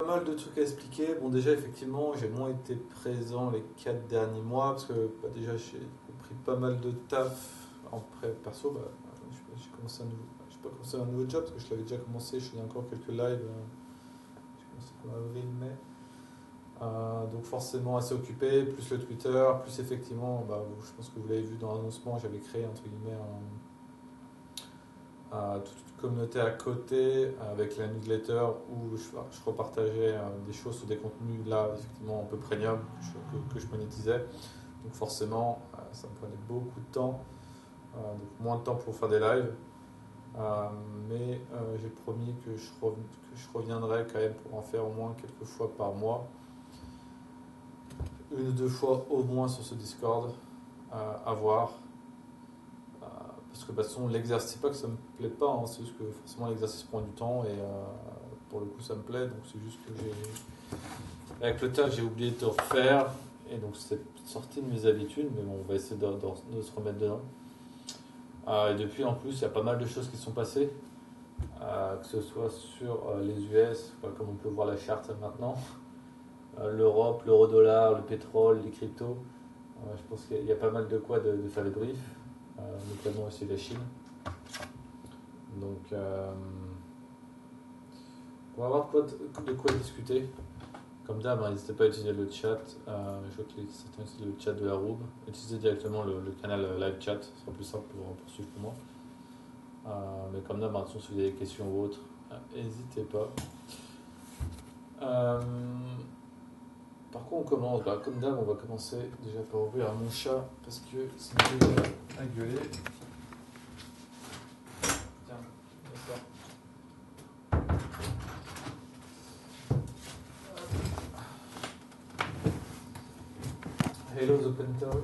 mal de trucs à expliquer. Bon, déjà, effectivement, j'ai moins été présent les 4 derniers mois parce que déjà, j'ai pris pas mal de taf en pré perso. J'ai commencé un nouveau, j'ai pas commencé un nouveau job parce que je l'avais déjà commencé. Je faisais encore quelques lives. J'ai commencé en avril, mai. Donc forcément assez occupé, plus le Twitter, plus effectivement, je pense que vous l'avez vu dans l'annoncement, j'avais créé entre guillemets toute une communauté à côté avec la newsletter où je repartageais des choses sur des contenus là effectivement un peu premium que je monétisais. Donc forcément ça me prenait beaucoup de temps, donc moins de temps pour faire des lives. Mais j'ai promis que je reviendrai quand même pour en faire au moins quelques fois par mois. Une ou deux fois au moins sur ce Discord à voir. Parce que de toute façon, l'exercice, c'est pas que ça me plaît pas, hein, c'est juste que forcément l'exercice prend du temps et pour le coup ça me plaît. Donc c'est juste que avec le taf, j'ai oublié de refaire et donc c'est sorti de mes habitudes, mais bon, on va essayer de se remettre dedans. Et depuis, en plus, il y a pas mal de choses qui sont passées, que ce soit sur les US, comme on peut voir la charte maintenant, l'Europe, l'euro-dollar, le pétrole, les cryptos. Je pense qu'il y a pas mal de quoi de faire des briefs, notamment aussi la Chine. Donc, on va voir de quoi discuter. Comme d'hab, n'hésitez pas à utiliser le chat. Je vois que certains utilisent le chat de la room. Utilisez directement le canal live chat, ce sera plus simple pour suivre pour moi. Mais comme d'hab, si vous avez des questions ou autres, n'hésitez pas. Par quoi on commence? Comme d'hab, on va commencer déjà par ouvrir mon chat parce que c'est déjà à gueuler. Tiens, d'accord. Hello the Panther.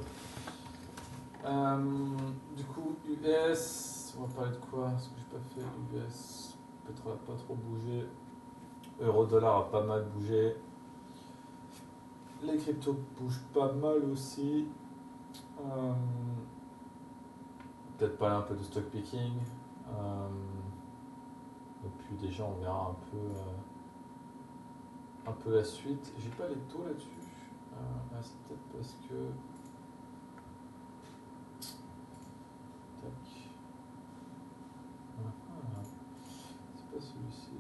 Du coup, US, on va parler de quoi? Ce que j'ai pas fait, US, pétrole n'a pas trop bougé, euro-dollar a pas mal bougé, les cryptos bougent pas mal aussi. Peut-être parler un peu de stock picking. Et puis déjà on verra un peu la suite. J'ai pas les taux là-dessus. C'est peut-être parce que. Tac. C'est pas celui-ci.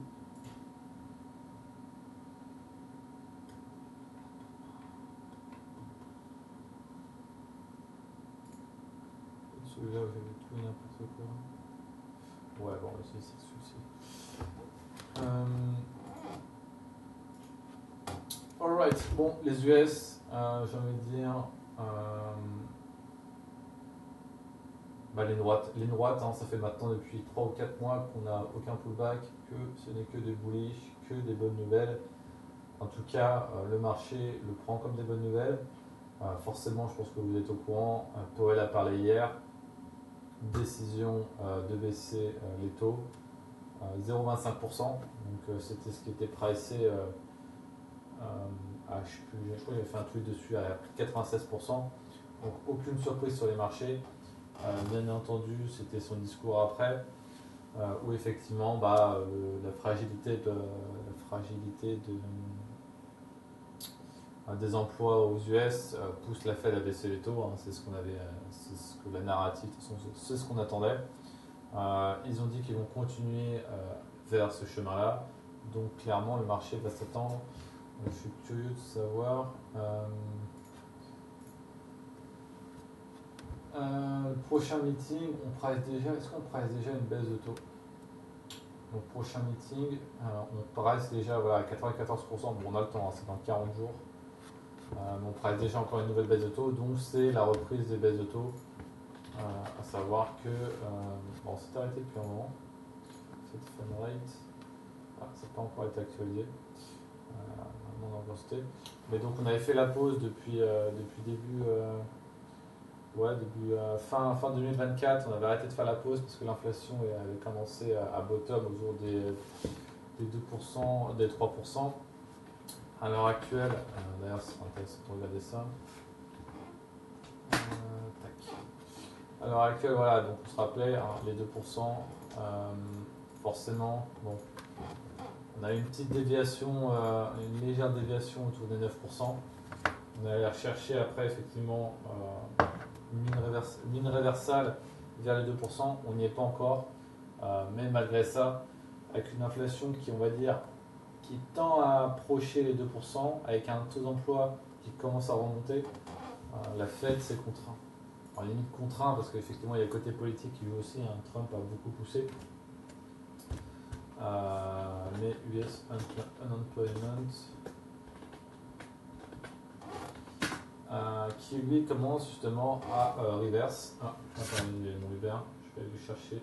Celui-là, j'avais tout et n'importe quoi. Ouais, bon, c'est celui-ci. Alright, bon, les US, j'ai envie de dire. Ligne droite, hein, ça fait maintenant depuis 3 ou 4 mois qu'on n'a aucun pullback, que ce n'est que des bullish, que des bonnes nouvelles. En tout cas, le marché le prend comme des bonnes nouvelles. Forcément, je pense que vous êtes au courant, Powell a parlé hier, décision de baisser les taux, 0,25%, donc c'était ce qui était pricé, je crois qu'il avait fait un tweet dessus à plus de 96%, donc aucune surprise sur les marchés. Bien entendu, c'était son discours après, où effectivement la fragilité des emplois aux US pousse la Fed à baisser les taux. C'est ce que la narrative, c'est ce qu'on attendait. Ils ont dit qu'ils vont continuer vers ce chemin-là. Donc clairement, le marché va s'attendre. Je suis curieux de savoir. Le prochain meeting, est-ce qu'on price déjà une baisse de taux? Donc prochain meeting, on price déjà à 94%, bon on a le temps, c'est dans 40 jours. On price déjà encore une nouvelle baisse de taux, donc c'est la reprise des baisses de taux. À savoir que, c'est arrêté depuis un moment, cette fan rate, ça n'a pas encore été actualisé, mon intensité. Mais donc on avait fait la pause depuis début. Fin 2024, on avait arrêté de faire la pause parce que l'inflation avait commencé à bottom autour des 2%, des 3%. À l'heure actuelle, d'ailleurs c'est intéressant de regarder ça. À l'heure actuelle, voilà, donc on se rappelait, les 2%, forcément, bon, On a eu une petite déviation, une légère déviation autour des 9%. On allait rechercher après effectivement une réversale vers les 2%. On n'y est pas encore, mais malgré ça, avec une inflation qui, on va dire, qui tend à approcher les 2%, avec un taux d'emploi qui commence à remonter, la Fed s'est contraint. En limite contraint parce qu'effectivement il y a le côté politique qui joue aussi, hein. Trump a beaucoup poussé. Mais US Unemployment qui lui commence justement à reverse. Attendez, il est mon Uber, je vais aller chercher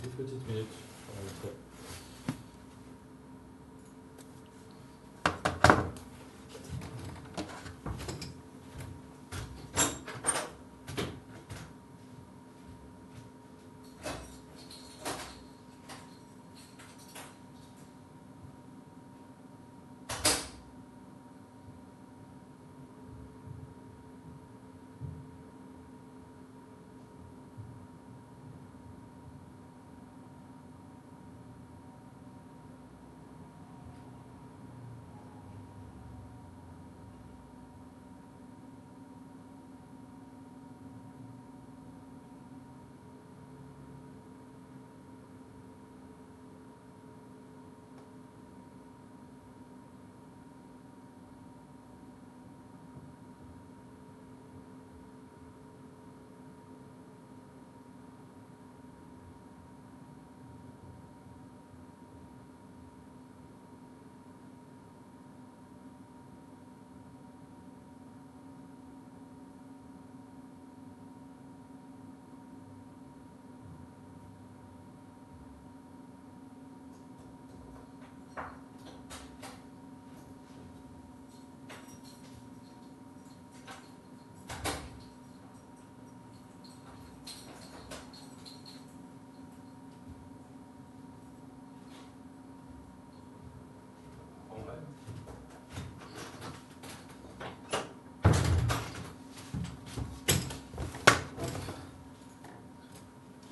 2 petites minutes.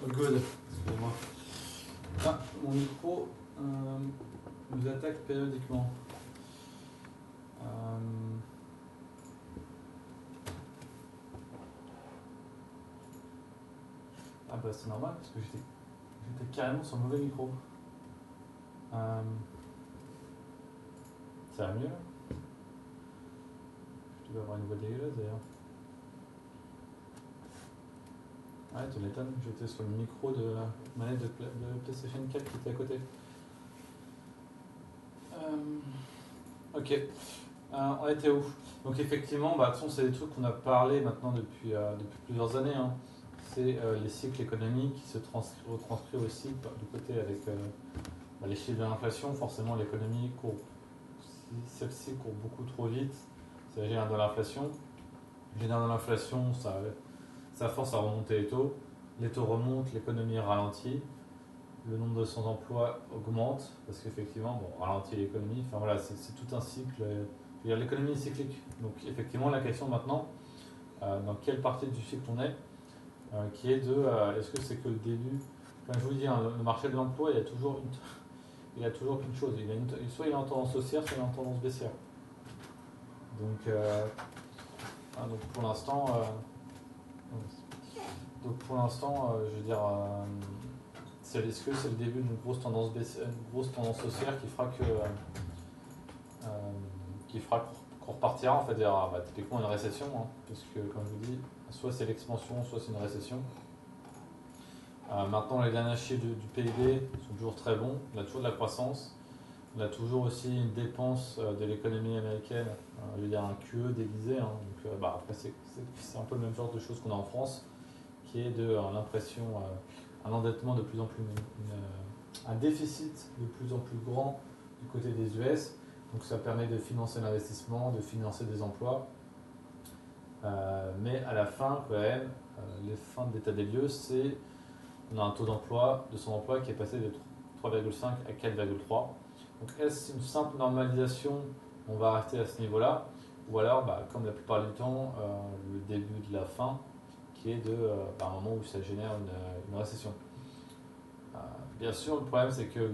Good, excusez-moi. Mon micro nous attaque périodiquement. C'est normal parce que j'étais carrément sur le mauvais micro. Ça va mieux là? Je devais avoir une voix dégueulasse d'ailleurs. Ouais, tu m'étonnes, j'étais sur le micro de la manette de PlayStation 4 qui était à côté. Ok, on était où? Donc effectivement, de toute façon, c'est des trucs qu'on a parlé maintenant depuis plusieurs années. Hein. C'est les cycles économiques qui se retranscrivent aussi du côté avec les chiffres de l'inflation. Forcément, l'économie court. Si celle-ci court beaucoup trop vite, ça génère de l'inflation. Génère de l'inflation, ça force à remonter les taux remontent, l'économie ralentit, le nombre de sans-emploi augmente, parce qu'effectivement, ralentit l'économie, enfin voilà, c'est tout un cycle, l'économie est cyclique. Donc effectivement, la question maintenant, dans quelle partie du cycle on est, qui est de, est-ce que c'est que le début, comme je vous dis, hein, le marché de l'emploi, il y a toujours qu'une chose, soit il est en tendance haussière, soit il est en tendance baissière. Donc pour l'instant, je veux dire, est-ce que c'est le début d'une grosse tendance haussière qui fera qu'on repartira en fait vers typiquement une récession, hein, parce que comme je vous dis, soit c'est l'expansion, soit c'est une récession. Maintenant, les derniers chiffres du PIB sont toujours très bons, on a toujours de la croissance, on a toujours aussi une dépense de l'économie américaine, je veux dire un QE déguisé, hein, donc après c'est un peu le même genre de choses qu'on a en France, qui est de l'impression, un endettement de plus en plus, un déficit de plus en plus grand du côté des US, donc ça permet de financer l'investissement, de financer des emplois, mais à la fin quand même, les fins d'état des lieux, c'est on a un taux d'emploi, de son emploi qui est passé de 3,5 à 4,3. Donc est-ce une simple normalisation, on va rester à ce niveau-là, ou alors, comme la plupart du temps, le début de la fin, qui est un moment où ça génère une récession. Bien sûr, le problème c'est que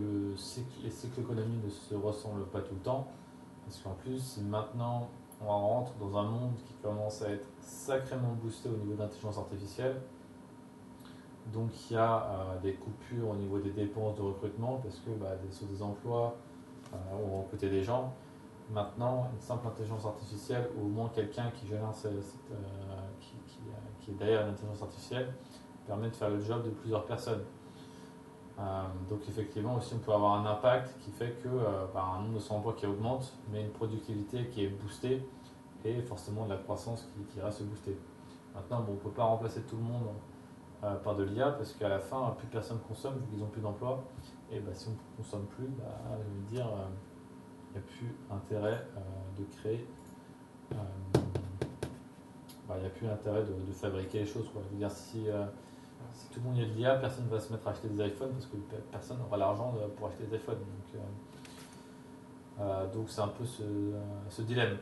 les cycles économiques ne se ressemblent pas tout le temps, parce qu'en plus, si maintenant on rentre dans un monde qui commence à être sacrément boosté au niveau d'intelligence artificielle, donc il y a des coupures au niveau des dépenses de recrutement, parce que sur des emplois, on va recruter des gens. Maintenant, une simple intelligence artificielle, ou au moins quelqu'un qui génère qui est derrière l'intelligence artificielle, permet de faire le job de plusieurs personnes. Donc effectivement aussi on peut avoir un impact qui fait que un nombre de emplois qui augmente, mais une productivité qui est boostée et forcément de la croissance qui reste boostée. Maintenant, bon, on ne peut pas remplacer tout le monde par de l'IA parce qu'à la fin, plus personne consomme vu qu'ils n'ont plus d'emploi. Et si on ne consomme plus, je veux dire, il n'y a plus intérêt de créer, il n'y a plus intérêt de fabriquer les choses, quoi. Je veux dire, si tout le monde y a de l'IA, personne ne va se mettre à acheter des iPhones parce que personne n'aura l'argent pour acheter des iPhones. Donc c'est un peu ce dilemme.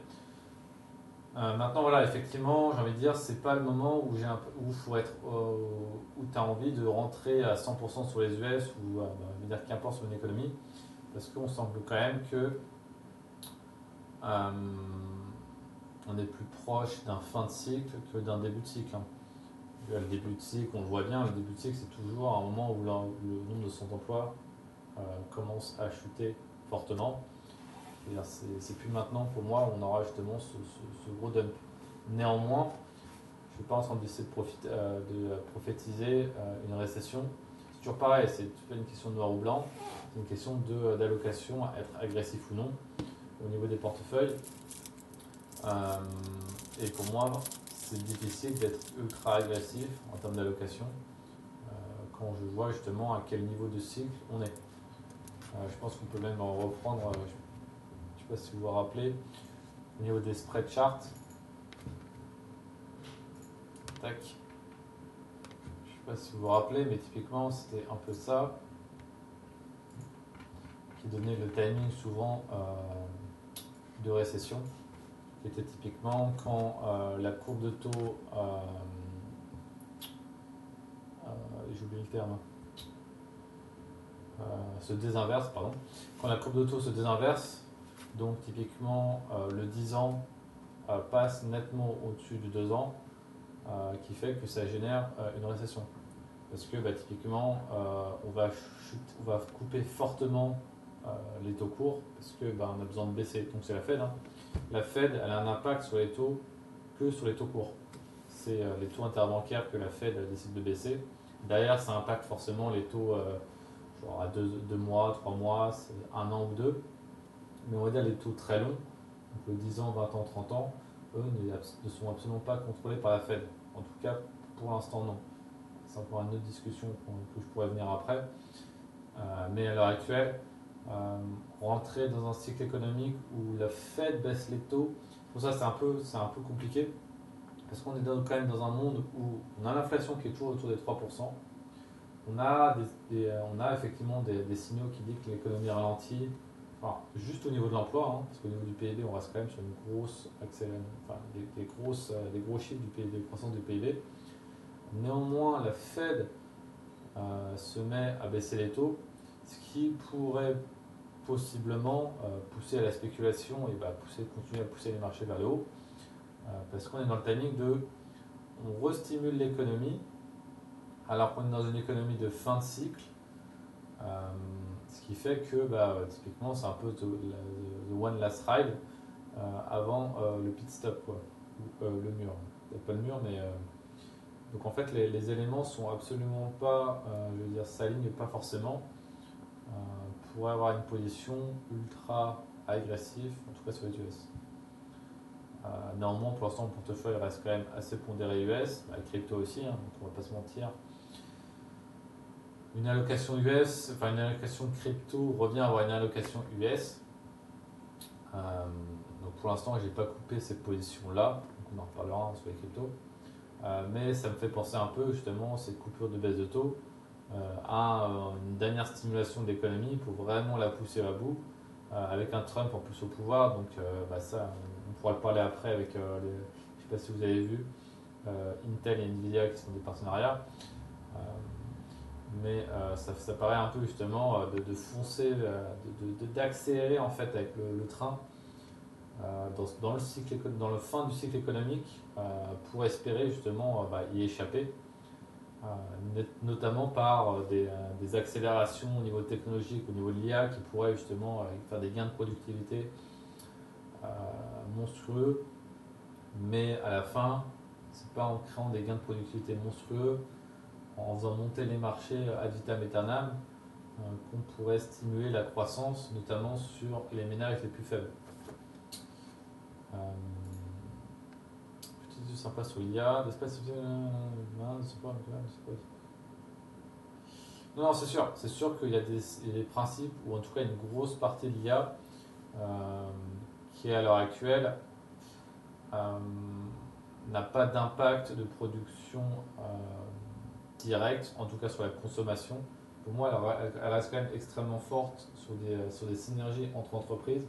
Maintenant, voilà, effectivement, j'ai envie de dire, c'est pas le moment où tu as envie de rentrer à 100% sur les US ou dire qu'importe sur une économie, parce qu'on semble quand même que on est plus proche d'un fin de cycle que d'un début de cycle, hein. Le début de cycle, on le voit bien, le début de cycle, c'est toujours un moment où le nombre de sans emploi commence à chuter fortement. C'est plus maintenant, pour moi, on aura justement ce gros dump. Néanmoins, je ne suis pas en train d'essayer de prophétiser une récession. C'est toujours pareil, c'est pas une question de noir ou blanc, c'est une question d'allocation, à être agressif ou non au niveau des portefeuilles. Et pour moi, c'est difficile d'être ultra agressif en termes d'allocation quand je vois justement à quel niveau de cycle on est. Je pense qu'on peut même en reprendre, je ne sais pas si vous vous rappelez, au niveau des spread charts. Tac. Je ne sais pas si vous vous rappelez, mais typiquement c'était un peu ça qui donnait le timing souvent de récession, qui était typiquement quand la courbe de taux, j'oublie le terme, se désinverse, pardon. Quand la courbe de taux se désinverse, donc typiquement le 10 ans passe nettement au-dessus du 2 ans, qui fait que ça génère une récession. Parce que typiquement, on va couper fortement les taux courts, parce que on a besoin de baisser. Donc c'est la Fed, hein. La Fed, elle a un impact sur les taux que sur les taux courts. C'est les taux interbancaires que la Fed décide de baisser. Derrière, ça impacte forcément les taux genre à 2 mois, 3 mois, c'est 1 an ou 2. Mais on va dire les taux très longs, donc le 10 ans, 20 ans, 30 ans, eux ne sont absolument pas contrôlés par la Fed. En tout cas, pour l'instant, non. C'est encore une autre discussion que je pourrais venir après. Mais à l'heure actuelle, rentrer dans un cycle économique où la Fed baisse les taux, pour ça c'est un peu compliqué. Parce qu'on est quand même dans un monde où on a l'inflation qui est toujours autour des 3%. On a effectivement des signaux qui disent que l'économie ralentit, enfin, juste au niveau de l'emploi, hein, parce qu'au niveau du PIB, on reste quand même sur une grosse des gros chiffres du PIB, de croissance du PIB. Néanmoins, la Fed se met à baisser les taux, ce qui pourrait possiblement pousser à la spéculation et continuer à pousser les marchés vers le haut, parce qu'on est dans le timing on restimule l'économie alors qu'on est dans une économie de fin de cycle, ce qui fait que typiquement c'est un peu the one last ride avant le pit stop, quoi, le mur. Pas le mur, mais donc en fait les éléments sont absolument pas, s'alignent pas forcément pour avoir une position ultra agressive, en tout cas sur les US. Néanmoins, pour l'instant, le portefeuille reste quand même assez pondéré US, la crypto aussi, hein, donc on va pas se mentir. Une allocation US, enfin une allocation crypto revient à avoir une allocation US. Donc pour l'instant, j'ai pas coupé cette position-là, donc on en reparlera sur les cryptos. Mais ça me fait penser un peu justement cette coupure de baisse de taux à une dernière stimulation de l'économie pour vraiment la pousser à bout, avec un Trump en plus au pouvoir. Donc ça, on pourra le parler après avec je ne sais pas si vous avez vu Intel et Nvidia qui sont des partenariats. mais ça paraît un peu justement de foncer, d'accélérer en fait avec le train dans le cycle, dans le fin du cycle économique pour espérer justement y échapper, notamment par des accélérations au niveau technologique, au niveau de l'IA qui pourraient justement faire des gains de productivité monstrueux, mais à la fin, c'est pas en créant des gains de productivité monstrueux, en faisant monter les marchés ad vitam aeternam, qu'on pourrait stimuler la croissance, notamment sur les ménages les plus faibles. Petit truc sympa sur l'IA, non, c'est sûr qu'il y a des principes, ou en tout cas une grosse partie de l'IA qui à l'heure actuelle n'a pas d'impact de production direct, en tout cas sur la consommation. Pour moi, elle reste quand même extrêmement forte sur des synergies entre entreprises,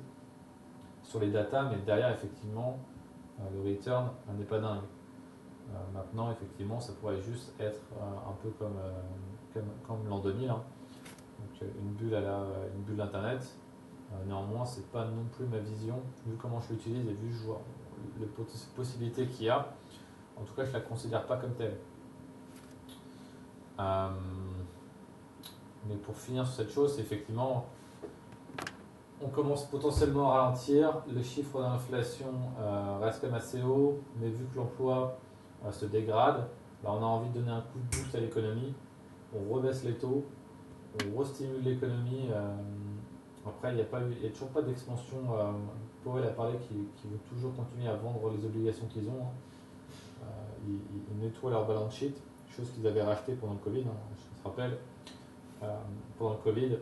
sur les data, mais derrière, effectivement, le return n'est pas dingue. Maintenant, effectivement, ça pourrait juste être un peu comme l'an 2000, hein. Donc une bulle Internet. Néanmoins, c'est pas non plus ma vision, vu comment je l'utilise et vu les possibilités qu'il y a. En tout cas, je la considère pas comme telle. Mais pour finir sur cette chose, c'est effectivement, on commence potentiellement à ralentir. Le chiffre d'inflation reste quand même assez haut, mais vu que l'emploi se dégrade, on a envie de donner un coup de boost à l'économie. On rebaisse les taux, on restimule l'économie. Après, il n'y a toujours pas d'expansion. Powell a parlé qu'ils veulent toujours continuer à vendre les obligations qu'ils ont. Ils nettoient leur balance sheet, chose qu'ils avaient racheté pendant le Covid. Je te rappelle, pendant le Covid,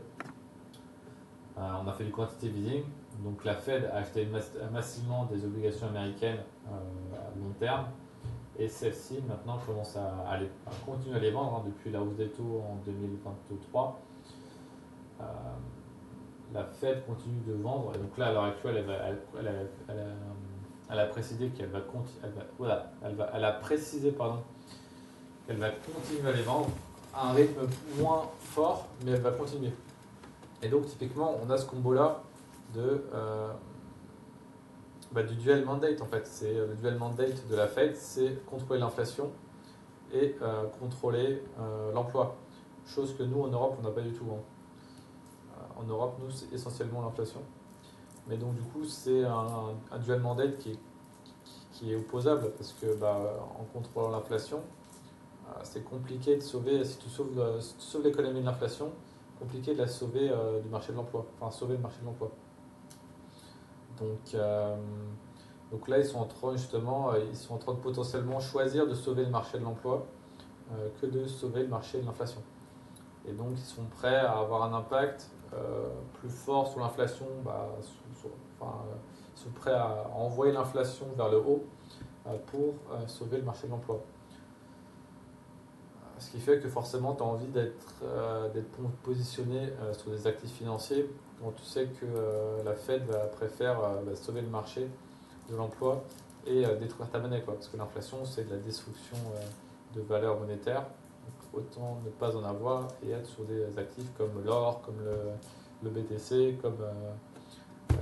on a fait du quantitative easing. Donc la Fed a acheté massivement des obligations américaines à long terme. Et celles-ci, maintenant, commencent à continuer à les vendre depuis la hausse des taux en 2023. La Fed continue de vendre. Et donc là, à l'heure actuelle, elle a précisé qu'elle va elle a précisé qu'elle va continuer à les vendre à un rythme moins fort, mais elle va continuer. Et donc typiquement, on a ce combo-là du dual mandate en fait. C'est le dual mandate de la Fed, c'est contrôler l'inflation et contrôler l'emploi. Chose que nous en Europe, on n'a pas du tout. En Europe, nous, c'est essentiellement l'inflation. Mais donc du coup, c'est un dual mandate qui est opposable parce que en contrôlant l'inflation, c'est compliqué de sauver, si tu sauves l'économie de l'inflation, compliqué de la sauver du marché de l'emploi, enfin sauver le marché de l'emploi. Donc là, ils sont en train de potentiellement choisir de sauver le marché de l'emploi que de sauver le marché de l'inflation. Et donc, ils sont prêts à avoir un impact plus fort sur l'inflation, ils sont prêts à envoyer l'inflation vers le haut pour sauver le marché de l'emploi. Ce qui fait que forcément, tu as envie d'être positionné sur des actifs financiers quand tu sais que la Fed préfère sauver le marché de l'emploi et détruire ta monnaie, parce que l'inflation, c'est de la destruction de valeur monétaire. Donc, autant ne pas en avoir et être sur des actifs comme l'or, comme le BTC, comme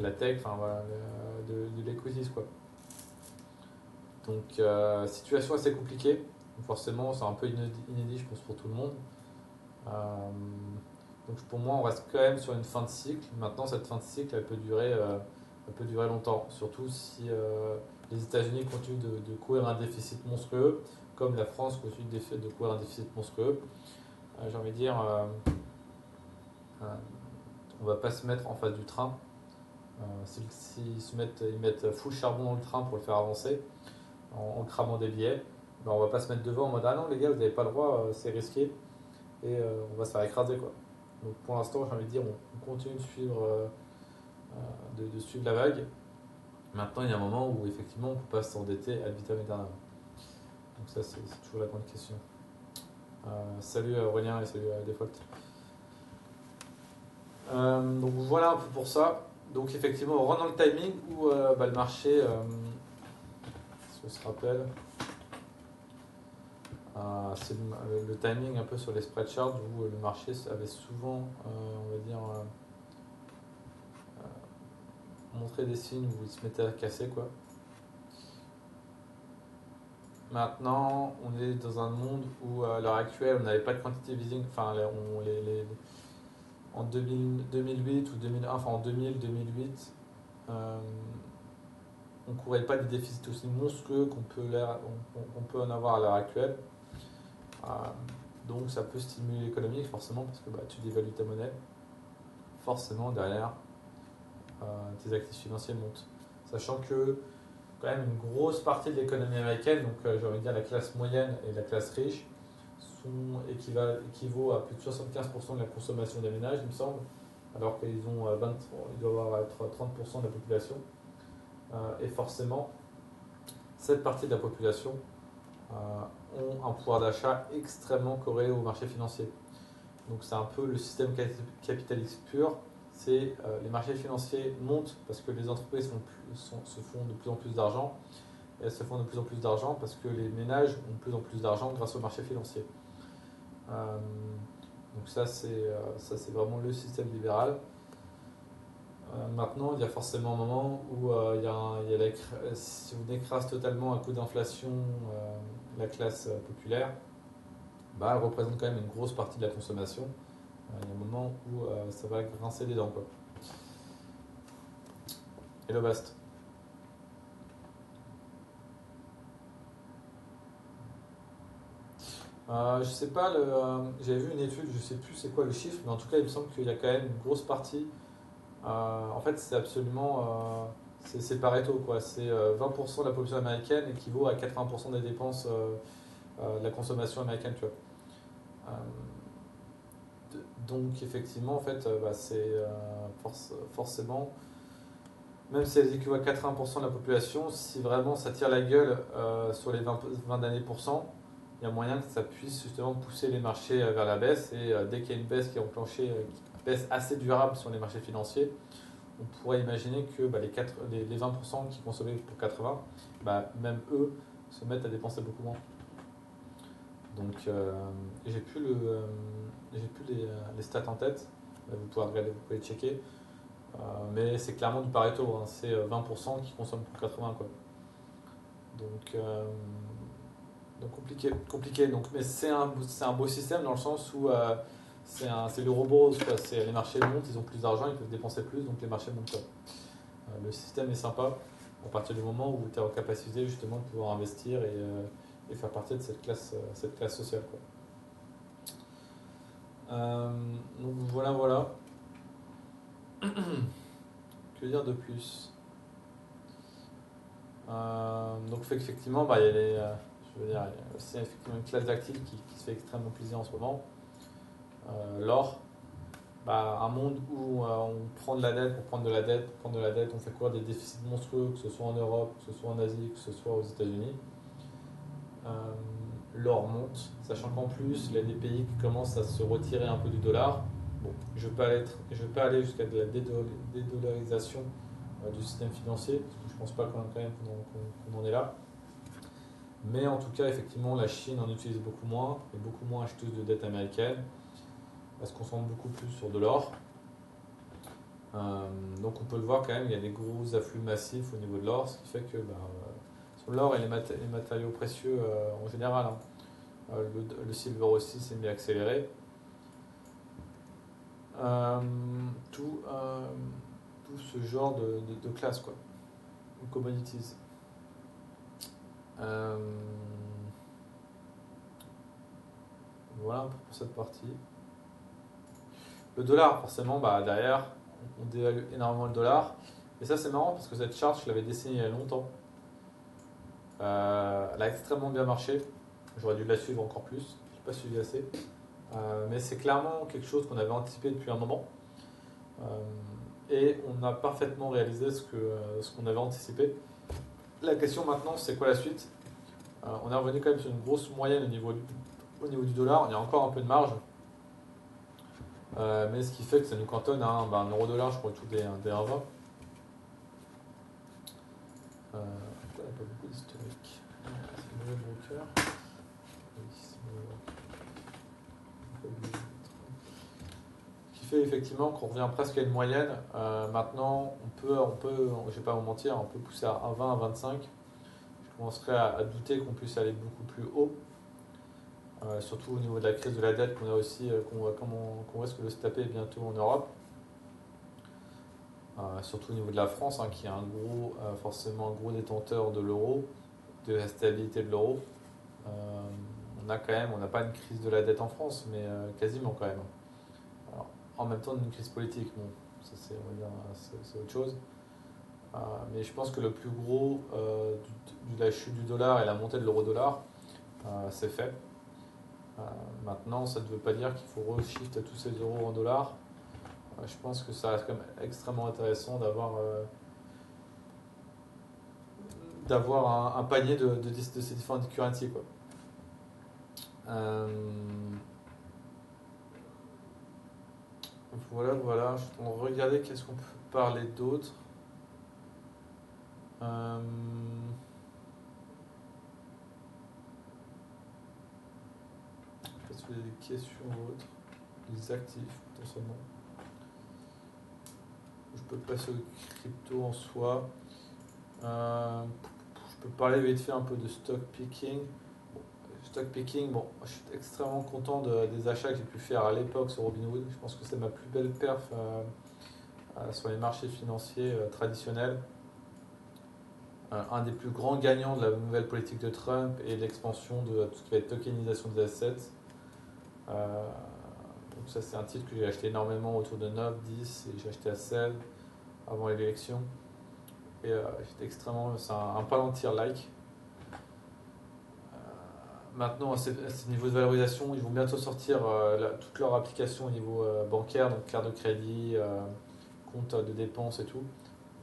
la tech, de l'equities, quoi. Donc, situation assez compliquée. Forcément, c'est un peu inédit, je pense, pour tout le monde. Donc pour moi, on reste quand même sur une fin de cycle. Maintenant, cette fin de cycle, elle peut durer longtemps. Surtout si les États-Unis continuent de courir un déficit monstrueux, comme la France continue de courir un déficit monstrueux. J'ai envie de dire, on ne va pas se mettre en face du train. Ils mettent full charbon dans le train pour le faire avancer, en cramant des billets. On va pas se mettre devant en mode ah non les gars vous n'avez pas le droit, c'est risqué et on va se faire écraser, quoi. Donc pour l'instant j'ai envie de dire on continue de suivre la vague. Maintenant il y a un moment où effectivement on ne peut pas s'endetter ad vitam aeternam. Donc ça c'est toujours la grande question. Salut Aurélien et salut Default. Donc voilà un peu pour ça. Donc effectivement on rentre dans le timing où le marché, si on se rappelle, C'est le timing un peu sur les spread charts où le marché avait souvent, on va dire, montré des signes où il se mettait à casser, quoi. Maintenant, on est dans un monde où à l'heure actuelle, on n'avait pas de quantitative easing, enfin en 2008 ou 2001, enfin en 2000-2008, on ne courait pas des déficits aussi monstrueux qu'on peut en avoir à l'heure actuelle. Donc ça peut stimuler l'économie forcément parce que tu dévalues ta monnaie. Forcément derrière, tes actifs financiers montent. Sachant que quand même une grosse partie de l'économie américaine, donc j'ai envie de dire la classe moyenne et la classe riche, équivaut à plus de 75% de la consommation des ménages, il me semble, alors qu'ils ils doivent être 30% de la population. Et forcément, cette partie de la population ont un pouvoir d'achat extrêmement corrélé au marché financier. Donc c'est un peu le système capitaliste pur. C'est les marchés financiers montent parce que les entreprises se font de plus en plus d'argent. Et elles se font de plus en plus d'argent parce que les ménages ont de plus en plus d'argent grâce au marché financier. Donc ça c'est vraiment le système libéral. Maintenant, il y a forcément un moment où si on écrase totalement à coup d'inflation la classe populaire, elle représente quand même une grosse partie de la consommation. Il y a un moment où ça va grincer des dents, quoi. Et le bast. Je sais pas, j'avais vu une étude, je sais plus c'est quoi le chiffre, mais en tout cas il me semble qu'il y a quand même une grosse partie. En fait, c'est absolument. C'est Pareto, quoi. C'est 20% de la population américaine équivaut à 80% des dépenses de la consommation américaine, tu vois. Donc, effectivement, en fait, c'est forcément. Même si elles équivaut à 80% de la population, si vraiment ça tire la gueule sur les 20 derniers pourcents, il y a moyen que ça puisse justement pousser les marchés vers la baisse. Et dès qu'il y a une baisse qui est enclenchée, qui baisse assez durable sur les marchés financiers, on pourrait imaginer que les 20% qui consommaient pour 80, même eux se mettent à dépenser beaucoup moins. Donc, j'ai plus les stats en tête. Vous pouvez regarder, vous pouvez checker. Mais c'est clairement du Pareto, hein. C'est 20% qui consomment pour 80, quoi. Donc compliqué. Donc, mais c'est un beau système dans le sens où c'est l'Ouroboros, quoi. Les marchés montent, ils ont plus d'argent, ils peuvent dépenser plus, donc les marchés montent, quoi. Le système est sympa à partir du moment où tu es en capacité justement de pouvoir investir et faire partie de cette classe sociale, quoi. Donc voilà. Que dire de plus? Donc effectivement, il y a il y a aussi effectivement une classe d'actifs qui se fait extrêmement plaisir en ce moment. L'or, un monde où on prend de la dette pour prendre de la dette, on fait quoi? Des déficits monstrueux, que ce soit en Europe, que ce soit en Asie, que ce soit aux États-Unis. L'or monte, sachant qu'en plus, il y a des pays qui commencent à se retirer un peu du dollar. Bon, je ne vais pas aller jusqu'à de la dédollarisation du système financier, parce que je ne pense pas qu'on en est là. Mais en tout cas, effectivement, la Chine en utilise beaucoup moins, et beaucoup moins acheteuse de dette américaine. Elle se concentre beaucoup plus sur de l'or. Donc on peut le voir quand même, il y a des gros afflux massifs au niveau de l'or, ce qui fait que sur l'or et les matériaux précieux en général, hein, le silver aussi s'est mis à accélérer. Tout ce genre de classe, quoi, commodities. Voilà un peu pour cette partie. Le dollar, forcément, derrière, on dévalue énormément le dollar. Et ça, c'est marrant parce que cette charte, je l'avais dessinée il y a longtemps. Elle a extrêmement bien marché. J'aurais dû la suivre encore plus. Je ne l'ai pas suivi assez. Mais c'est clairement quelque chose qu'on avait anticipé depuis un moment. Et on a parfaitement réalisé ce qu'on avait anticipé. La question maintenant, c'est quoi la suite? On est revenu quand même sur une grosse moyenne au niveau du dollar. Il y a encore un peu de marge. Mais ce qui fait que ça nous cantonne à un euro-dollar, je crois, autour des 1,20. Il n'y a pas beaucoup d'historique. C'est le mauvais broker. Qui fait effectivement qu'on revient presque à une moyenne. Maintenant, je vais pas vous mentir, on peut pousser à 20, à 25. Je commencerai à douter qu'on puisse aller beaucoup plus haut. Surtout au niveau de la crise de la dette qu'on a aussi, qu'on risque de se taper bientôt en Europe. Surtout au niveau de la France, hein, qui est forcément un gros détenteur de l'euro, de la stabilité de l'euro. On n'a pas une crise de la dette en France, mais quasiment quand même. Alors, en même temps, une crise politique, bon, ça c'est autre chose. Mais je pense que le plus gros de la chute du dollar et la montée de l'euro-dollar, c'est fait. Maintenant, ça ne veut pas dire qu'il faut re-shift tous ces euros en dollars. Je pense que ça reste quand même extrêmement intéressant d'avoir un panier de ces différentes currencies, quoi. Voilà, je suis en train de regarder qu'est-ce qu'on peut parler d'autre. Je sais pas si vous avez des questions ou autres. Les actifs, potentiellement. Je peux passer au crypto en soi. Je peux parler vite fait un peu de stock picking. Stock picking, bon, je suis extrêmement content des achats que j'ai pu faire à l'époque sur Robinhood. Je pense que c'est ma plus belle perf sur les marchés financiers traditionnels. Un des plus grands gagnants de la nouvelle politique de Trump et l'expansion de tout ce qui va être tokenisation des assets. Donc ça, c'est un titre que j'ai acheté énormément autour de 9, 10 et j'ai acheté à 16 avant l'élection. Et c'est un Palantir-like. Maintenant, à ce niveau de valorisation, ils vont bientôt sortir toutes leurs applications au niveau bancaire, donc carte de crédit, compte de dépenses et tout.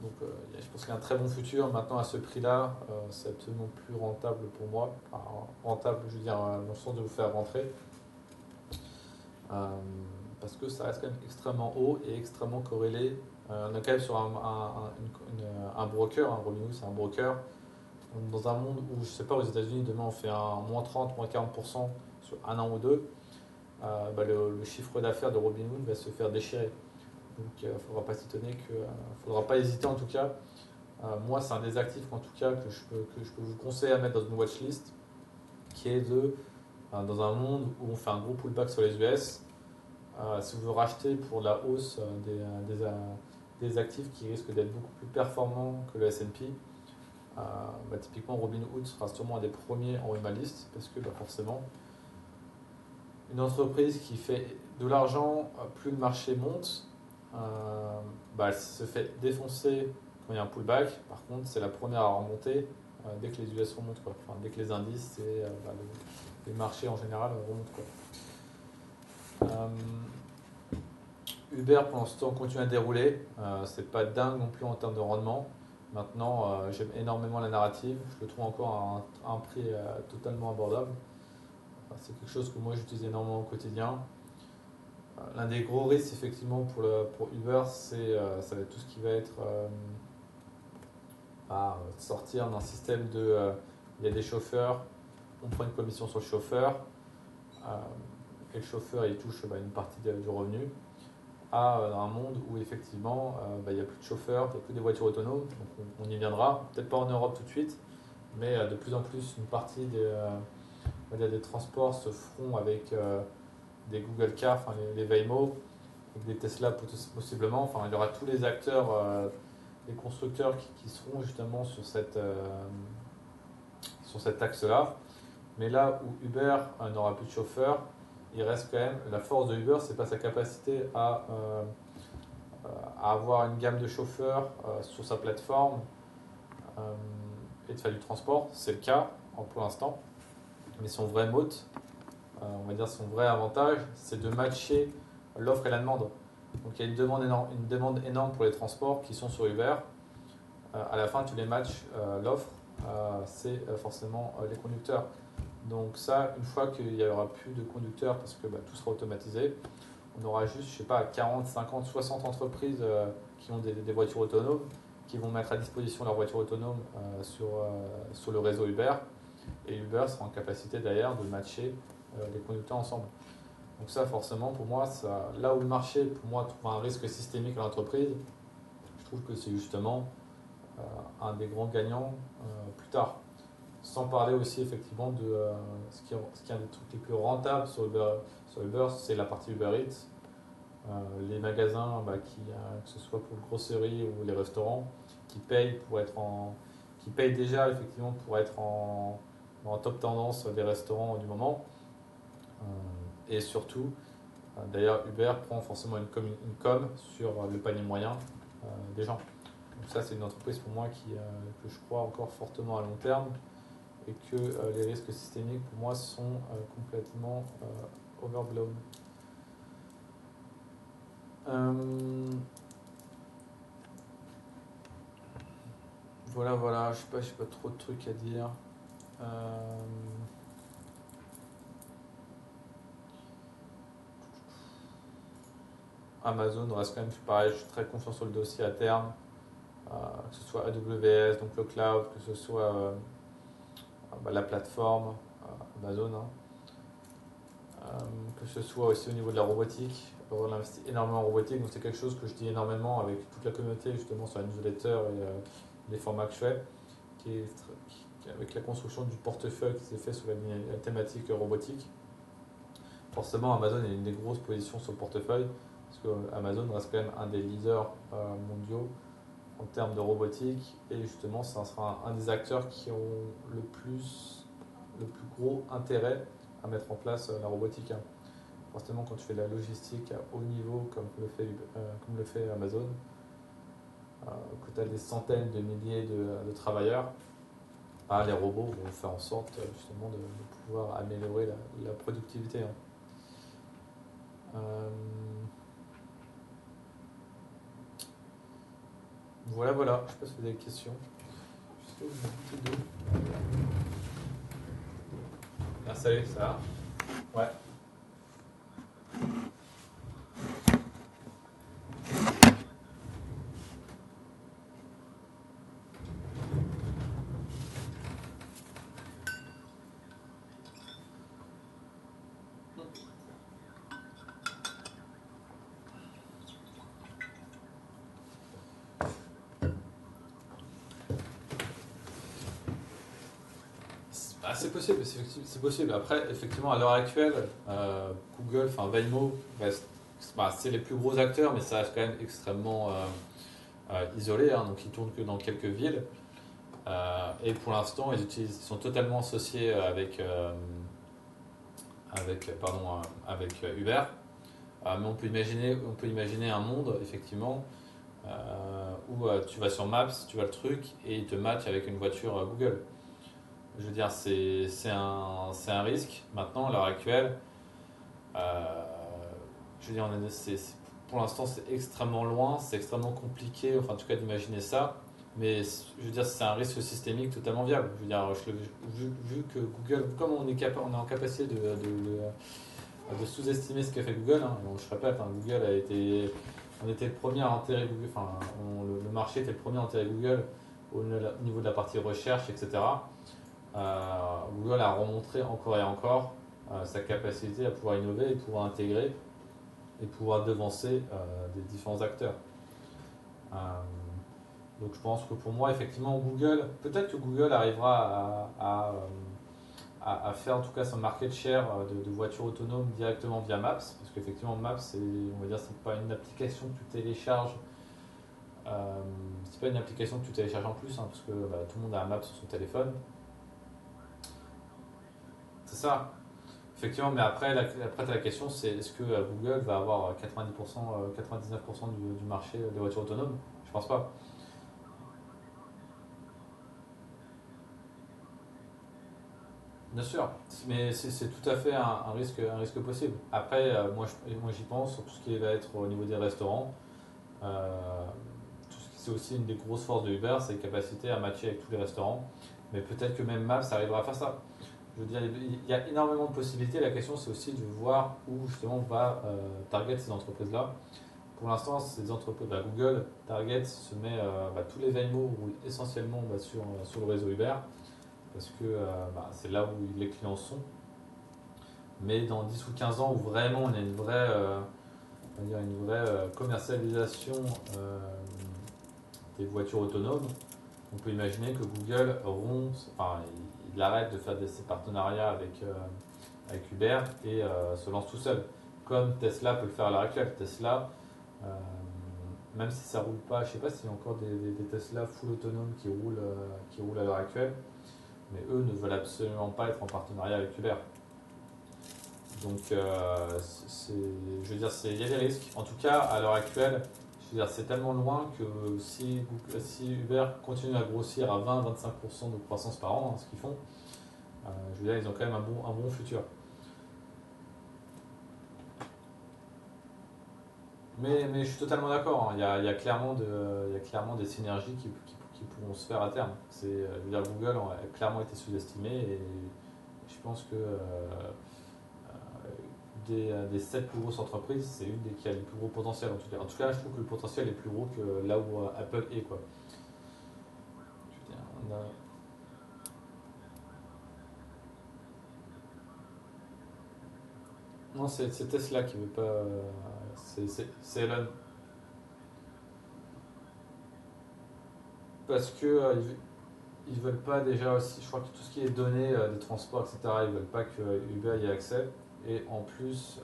Donc je pense qu'il y a un très bon futur. Maintenant, à ce prix-là, c'est absolument plus rentable pour moi. Enfin, rentable, je veux dire, dans le sens de vous faire rentrer. Parce que ça reste quand même extrêmement haut et extrêmement corrélé. On est quand même sur un broker, Robinhood c'est un broker. Dans un monde où, je sais pas, aux États-Unis, demain on fait un moins 30, moins 40% sur un an ou deux, le chiffre d'affaires de Robinhood va se faire déchirer. Donc il ne faudra pas s'étonner faudra pas hésiter en tout cas. Moi, c'est un des actifs en tout cas que je peux vous conseiller à mettre dans une watchlist, qui est dans un monde où on fait un gros pullback sur les US, si vous voulez racheter pour la hausse des actifs qui risquent d'être beaucoup plus performants que le S&P, typiquement Robinhood sera sûrement un des premiers en haut de ma liste, parce que forcément, une entreprise qui fait de l'argent, plus le marché monte, elle se fait défoncer quand il y a un pullback. Par contre, c'est la première à remonter dès que les US remontent, quoi. Enfin, dès que les indices et les marchés en général remontent, quoi. Uber pour l'instant continue à dérouler, c'est pas dingue non plus en termes de rendement. Maintenant, j'aime énormément la narrative, je le trouve encore à un prix totalement abordable. C'est quelque chose que moi j'utilise énormément au quotidien. L'un des gros risques effectivement pour Uber, ça va être tout ce qui va être sortir d'un système il y a des chauffeurs, on prend une commission sur le chauffeur, et le chauffeur il touche une partie du revenu, un monde où effectivement il n'y a plus de chauffeurs, il n'y a plus des voitures autonomes, donc on y viendra, peut-être pas en Europe tout de suite, mais de plus en plus une partie des transports se feront avec des Google Cars, enfin les Waymo, avec des Tesla possiblement. Enfin, il y aura tous les acteurs, les constructeurs qui seront justement sur cet axe-là. Mais là où Uber n'aura plus de chauffeurs, il reste quand même la force de Uber, c'est pas sa capacité à avoir une gamme de chauffeurs sur sa plateforme et de faire du transport. C'est le cas pour l'instant. Mais son vrai moat, on va dire son vrai avantage, c'est de matcher l'offre et la demande. Donc il y a une demande énorme pour les transports qui sont sur Uber. À la fin, tu les matches, l'offre, c'est forcément les conducteurs. Donc ça, une fois qu'il n'y aura plus de conducteurs parce que tout sera automatisé, on aura juste, je sais pas, 40, 50, 60 entreprises qui ont des voitures autonomes, qui vont mettre à disposition leurs voitures autonomes sur le réseau Uber. et Uber sera en capacité d'ailleurs de matcher les conducteurs ensemble. Donc ça forcément pour moi, là où le marché pour moi trouve un risque systémique à l'entreprise, je trouve que c'est justement un des grands gagnants plus tard. Sans parler aussi effectivement de ce qui est un des trucs les plus rentables sur Uber, c'est la partie Uber Eats. Les magasins, que ce soit pour le grosserie ou les restaurants, qui payent qui payent déjà effectivement pour être en top tendance des restaurants du moment. Et surtout, d'ailleurs, Uber prend forcément une com sur le panier moyen des gens. Donc ça, c'est une entreprise pour moi que je crois encore fortement à long terme et que les risques systémiques pour moi sont complètement overblown. Voilà, je sais pas trop de trucs à dire. Amazon reste quand même pareil, je suis très confiant sur le dossier à terme, que ce soit AWS, donc le cloud, que ce soit la plateforme Amazon, que ce soit aussi au niveau de la robotique. On investit énormément en robotique, donc c'est quelque chose que je dis énormément avec toute la communauté justement sur la newsletter et les formats que je fais, avec la construction du portefeuille qui s'est fait sur la thématique robotique. Forcément, Amazon est une des grosses positions sur le portefeuille, parce que Amazon reste quand même un des leaders mondiaux en termes de robotique, et justement, ça sera un des acteurs qui ont le plus gros intérêt à mettre en place la robotique. Forcément, quand tu fais de la logistique à haut niveau, comme le fait Amazon, que tu as des centaines de milliers de travailleurs, les robots vont faire en sorte justement de pouvoir améliorer la productivité. Voilà, je sais pas si vous avez des questions. Salut, ça va? Ouais. C'est possible, c'est possible. Après, effectivement, à l'heure actuelle, Google, enfin Waymo, c'est les plus gros acteurs, mais ça reste quand même extrêmement isolé, donc ils tournent que dans quelques villes. Et pour l'instant, ils sont totalement associés avec Uber. Mais on peut imaginer un monde, effectivement, où tu vas sur Maps, tu vois le truc, et il te match avec une voiture Google. Je veux dire, c'est un risque. Maintenant, à l'heure actuelle, je veux dire, pour l'instant, c'est extrêmement loin, c'est extrêmement compliqué, enfin, en tout cas, d'imaginer ça. Mais je veux dire, c'est un risque systémique totalement viable. Je veux dire, vu que Google, comme on est en capacité de sous-estimer ce qu'a fait Google, donc je répète, on était le premier à enterrer Google, le marché était le premier à enterrer Google au niveau de la partie recherche, etc. Google a remontré encore et encore sa capacité à pouvoir innover et pouvoir intégrer et pouvoir devancer des différents acteurs. Donc je pense que pour moi, effectivement, peut-être que Google arrivera à faire en tout cas son market share de voitures autonomes directement via Maps, parce qu'effectivement Maps, on va dire, c'est pas une application que tu télécharges. C'est pas une application que tu télécharges en plus, parce que tout le monde a un Maps sur son téléphone. C'est ça, effectivement, mais après la question, c'est est-ce que Google va avoir 90%, 99% du marché des voitures autonomes? Je pense pas. Bien sûr, mais c'est tout à fait un risque possible. Après, moi j'y pense sur tout ce qui va être au niveau des restaurants. C'est aussi une des grosses forces de Uber, c'est la capacité à matcher avec tous les restaurants. Mais peut-être que même Maps arrivera à faire ça. Je veux dire, il y a énormément de possibilités. La question, c'est aussi de voir où justement on va target ces entreprises-là. Pour l'instant, ces entreprises, Google, Target se met tous les Waymo roulent essentiellement sur le réseau Uber. parce que c'est là où les clients sont. Mais dans 10 ou 15 ans où vraiment on a une vraie commercialisation des voitures autonomes, on peut imaginer que Google il arrête de faire ces partenariats avec Uber et se lance tout seul. Comme Tesla peut le faire à l'heure actuelle. Tesla, euh, même si ça roule pas, je sais pas s'il y a encore des Tesla full autonomes qui roulent à l'heure actuelle, mais eux ne veulent absolument pas être en partenariat avec Uber. Donc, je veux dire, il y a des risques. En tout cas, à l'heure actuelle, je veux dire, c'est tellement loin que si Uber continue à grossir à 20-25% de croissance par an, ce qu'ils font, je veux dire, ils ont quand même un bon futur. Mais je suis totalement d'accord, hein. Il y a clairement des synergies qui pourront se faire à terme. Je veux dire, Google a clairement été sous-estimé et je pense que des 7 plus grosses entreprises, c'est une des qui a le plus gros potentiel en tout cas. En tout cas, je trouve que le potentiel est plus gros que là où Apple est, quoi. Je veux dire, non, c'est Tesla qui veut pas. C'est Elon. Parce que ils veulent pas déjà aussi, je crois que tout ce qui est données des transports, etc., ils veulent pas que Uber y ait accès. Et en plus,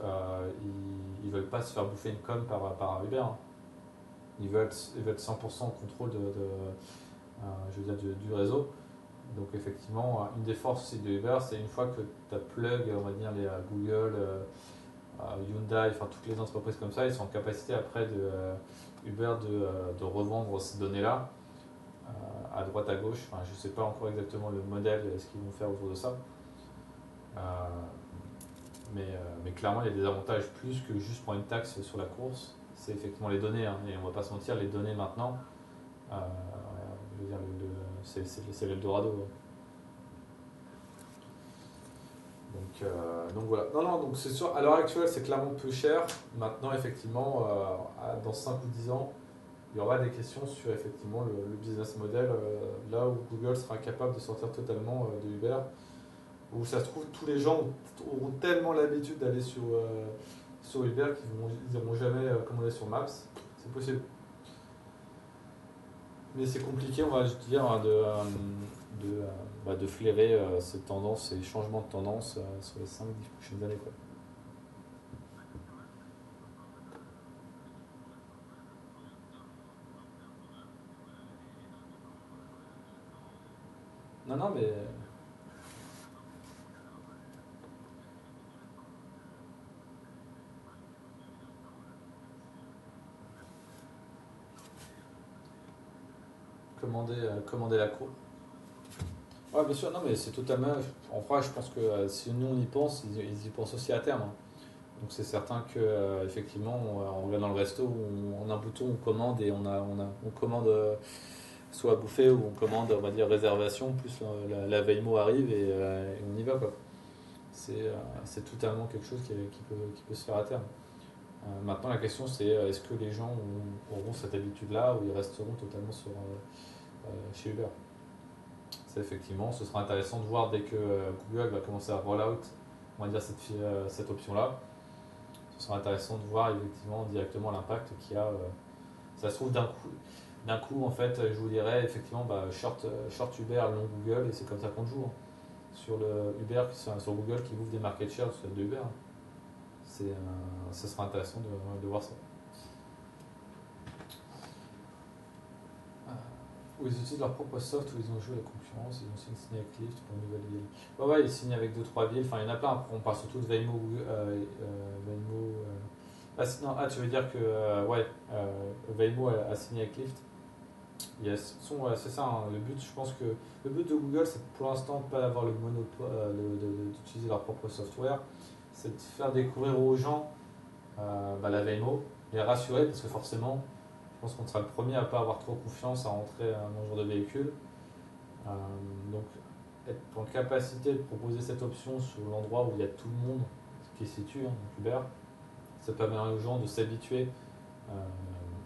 ils veulent pas se faire bouffer une com par Uber, hein. Ils veulent 100% contrôle je veux dire, du réseau. Donc effectivement, une des forces aussi de Uber, c'est une fois que tu as plug, on va dire, les Google, Hyundai, enfin toutes les entreprises comme ça, ils sont en capacité après Uber de revendre ces données-là à droite à gauche. Enfin, je ne sais pas encore exactement le modèle et ce qu'ils vont faire autour de ça. Euh, mais clairement, il y a des avantages plus que juste prendre une taxe sur la course. C'est effectivement les données, hein, et on ne va pas se mentir, les données maintenant, euh, je veux dire, c'est l'Eldorado, ouais. Donc voilà. Non, non, donc c'est sûr, à l'heure actuelle, c'est clairement peu cher. Maintenant, effectivement, dans 5 ou 10 ans, il y aura des questions sur effectivement le business model, là où Google sera capable de sortir totalement de Uber, où ça se trouve, tous les gens auront tellement l'habitude d'aller sur Uber qu'ils n'iront jamais commander sur Maps. C'est possible. Mais c'est compliqué, on va dire, hein, de flairer ces tendances, ces changements de tendance sur les 5-10 prochaines années, quoi. Non, non, mais commander la cour. Ouais, bien sûr, non, mais c'est totalement. En vrai, je pense que si nous on y pense, ils y pensent aussi à terme, hein. Donc c'est certain que effectivement, on va dans le resto, on a un bouton, on commande et on commande soit à bouffer ou on commande, on va dire réservation, plus la Veimo arrive et on y va, quoi. C'est totalement quelque chose qui peut se faire à terme. Maintenant, la question c'est est-ce que les gens auront cette habitude-là ou ils resteront totalement chez Uber. Ça, effectivement, ce sera intéressant de voir dès que Google va commencer à roll out, on va dire, cette option-là. Ce sera intéressant de voir effectivement directement l'impact qu'il y a. Ça se trouve d'un coup, en fait, je vous dirais effectivement short Uber, long Google, et c'est comme ça qu'on joue, hein. Sur le Uber, sur Google qui ouvre des market shares de Uber. Ça sera intéressant de voir ça. Où ils utilisent leur propre soft, où ils ont joué la concurrence, ils ont aussi signé avec Lyft pour une nouvelle ville. Ouais, ouais, ils signent avec 2-3 villes, enfin il y en a plein. On parle surtout de Waymo. Non, tu veux dire que Waymo a signé avec Lyft. Yes. C'est ça, hein. Le but, je pense que le but de Google, c'est pour l'instant de ne pas avoir le monopole, d'utiliser leur propre software. C'est de faire découvrir aux gens la Waymo, les rassurer, parce que forcément, je pense qu'on sera le premier à ne pas avoir trop confiance à rentrer dans ce genre de véhicule. Euh, donc, être en capacité de proposer cette option sur l'endroit où il y a tout le monde qui est situé, hein, donc Uber, ça permet aux gens de s'habituer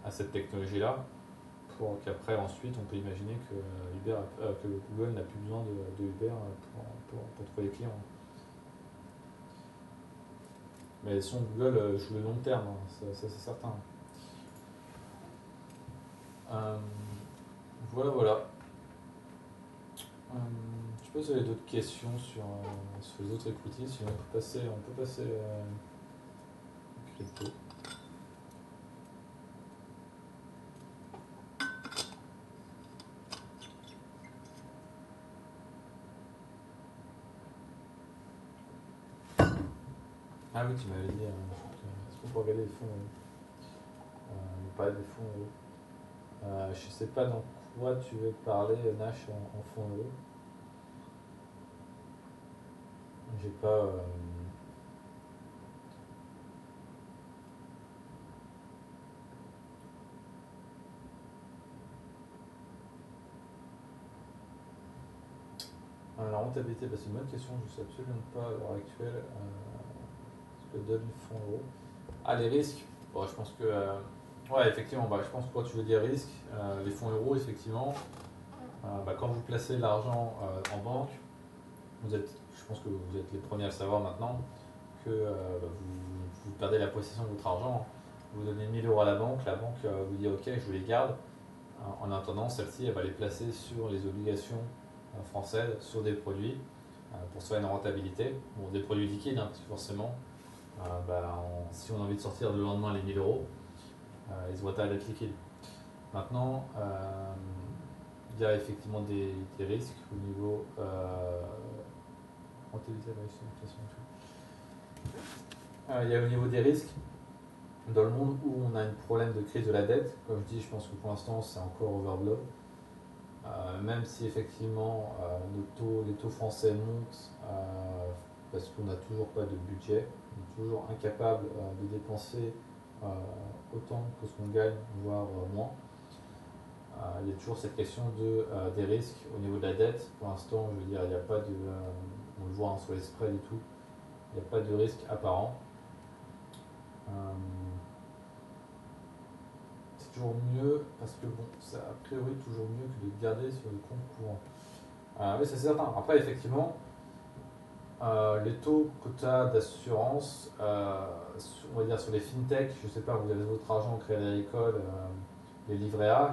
à cette technologie-là pour qu'après, ensuite, on peut imaginer que, que Google n'a plus besoin de Uber pour trouver les clients. Mais son Google joue le long terme, hein, ça c'est certain. Voilà. Je sais pas si vous avez d'autres questions sur les autres equities, sinon on peut passer crypto. Ah oui, tu m'avais dit, est-ce qu'on peut regarder les fonds on parlait des fonds euros. Je sais pas dans quoi tu veux parler, Nash, en fonds euros. J'ai pas. La rentabilité, c'est une bonne question, je ne sais absolument pas à l'heure actuelle ce que donne les fonds euros. Ah, les risques, bon, je pense que. Ouais, effectivement, je pense que quand tu veux dire risque, les fonds euros, effectivement, quand vous placez l'argent en banque, je pense que vous êtes les premiers à le savoir maintenant, que vous perdez la possession de votre argent. Vous donnez 1000 euros à la banque vous dit ok, je vous les garde. En attendant, celle-ci, elle va les placer sur les obligations françaises, sur des produits, pour se faire une rentabilité. Bon, des produits liquides, hein, parce que forcément, si on a envie de sortir le lendemain les 1000 euros, ils se voient à d'être liquides. Maintenant, il y a effectivement des risques au niveau rentabilité, il y a au niveau des risques dans le monde où on a un problème de crise de la dette. Comme je dis, je pense que pour l'instant c'est encore overblown. Même si effectivement les taux français montent parce qu'on n'a toujours pas de budget, on est toujours incapable de dépenser autant que ce qu'on gagne, voire moins. Il y a toujours cette question des risques au niveau de la dette. Pour l'instant, je veux dire, il n'y a pas de. On le voit sur les spreads et tout, il n'y a pas de risque apparent. C'est toujours mieux parce que bon, c'est a priori toujours mieux que de garder sur le compte courant. Oui, c'est certain. Après, effectivement, les taux quota d'assurance, on va dire sur les fintech, je ne sais pas, vous avez votre argent au Crédit Agricole, les livrets A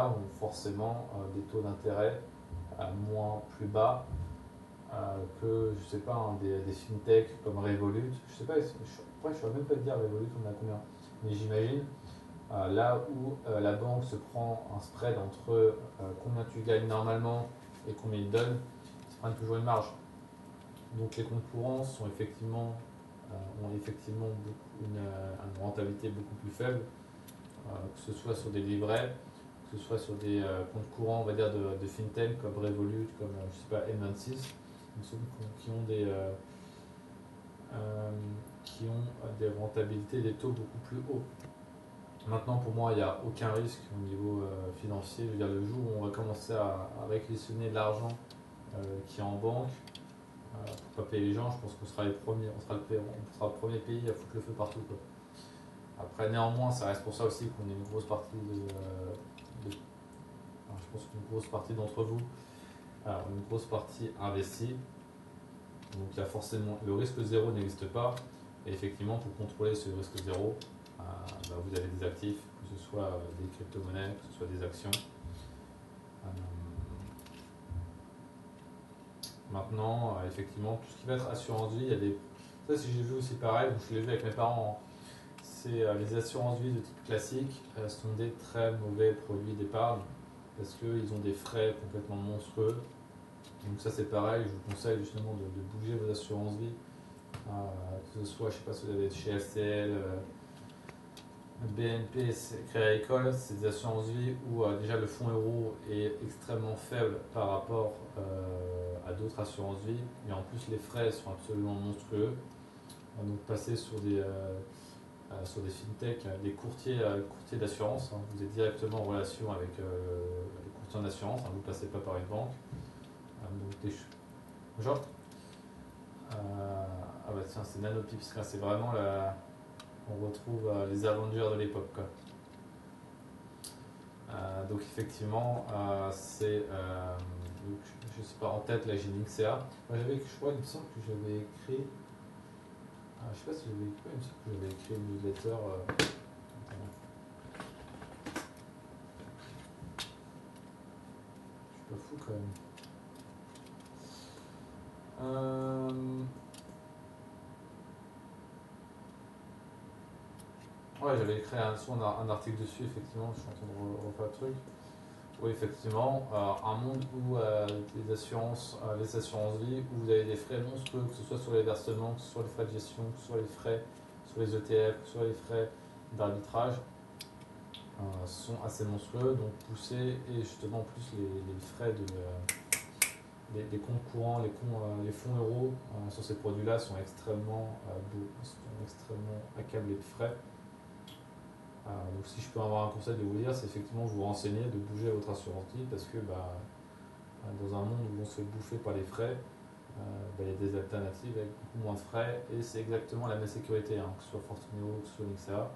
ont forcément des taux d'intérêt plus bas que, je sais pas, des fintech comme Revolut. Je sais pas, je ne saurais même pas te dire Revolut, on a combien. Mais j'imagine, là où la banque se prend un spread entre combien tu gagnes normalement et combien ils te donnent, ils se prennent toujours une marge. Donc les comptes courants ont effectivement une rentabilité beaucoup plus faible, que ce soit sur des livrets, que ce soit sur des comptes courants, on va dire, de fintech comme Revolut, comme je sais pas, M26, qui ont des rentabilités, des taux beaucoup plus hauts. Maintenant, pour moi, il n'y a aucun risque au niveau financier. Je veux dire, le jour où on va commencer à réquisitionner de l'argent qui est en banque, pour ne pas payer les gens, je pense qu'on sera les premiers, on sera le premier pays à foutre le feu partout, quoi. Après, néanmoins, ça reste pour ça aussi qu'on est une grosse partie je pense qu'une grosse partie d'entre vous, une grosse partie investie. Donc il y a forcément, le risque zéro n'existe pas. Et effectivement, pour contrôler ce risque zéro, vous avez des actifs, que ce soit des crypto-monnaies, que ce soit des actions. Maintenant, effectivement, tout ce qui va être assurance vie, il y a des. Ça, si j'ai vu aussi pareil, donc je l'ai vu avec mes parents, c'est les assurances vie de type classique sont des très mauvais produits d'épargne parce qu'ils ont des frais complètement monstrueux. Donc ça c'est pareil, je vous conseille justement de bouger vos assurances vie, que ce soit, je sais pas si vous avez chez LCL, BNP, Crédit Agricole, c'est des assurances vie où déjà le fonds euro est extrêmement faible par rapport à d'autres assurances vie, mais en plus les frais sont absolument monstrueux. Donc passer sur des fintech, des courtiers d'assurance, hein. Vous êtes directement en relation avec les courtiers en assurance, hein. Vous ne passez pas par une banque. Donc genre tiens, c'est Nanopips, c'est vraiment on retrouve les Avengers de l'époque, quoi. Donc effectivement, je ne sais pas en tête, là j'ai l'XCA. Moi je crois, il me semble que j'avais écrit, je ne sais pas si j'avais écrit, il me semble que j'avais écrit une newsletter. Je suis pas fou quand même. Ouais, j'avais écrit un article dessus, effectivement, je suis en train de refaire le truc. Oui, effectivement, un monde où les assurances vie, où vous avez des frais monstrueux, que ce soit sur les versements, que ce soit les frais de gestion, que ce soit les frais sur les ETF, que ce soit les frais d'arbitrage, sont assez monstrueux, donc pousser, et justement en plus les frais des comptes courants, les fonds euros sur ces produits-là sont extrêmement accablés de frais. Donc si je peux avoir un conseil de vous dire, c'est effectivement vous renseigner, de bouger votre assurance vie, parce que dans un monde où on se fait bouffer par les frais, il y a des alternatives avec beaucoup moins de frais, et c'est exactement la même sécurité, que ce soit Fortuneo, que ce soit Nexea.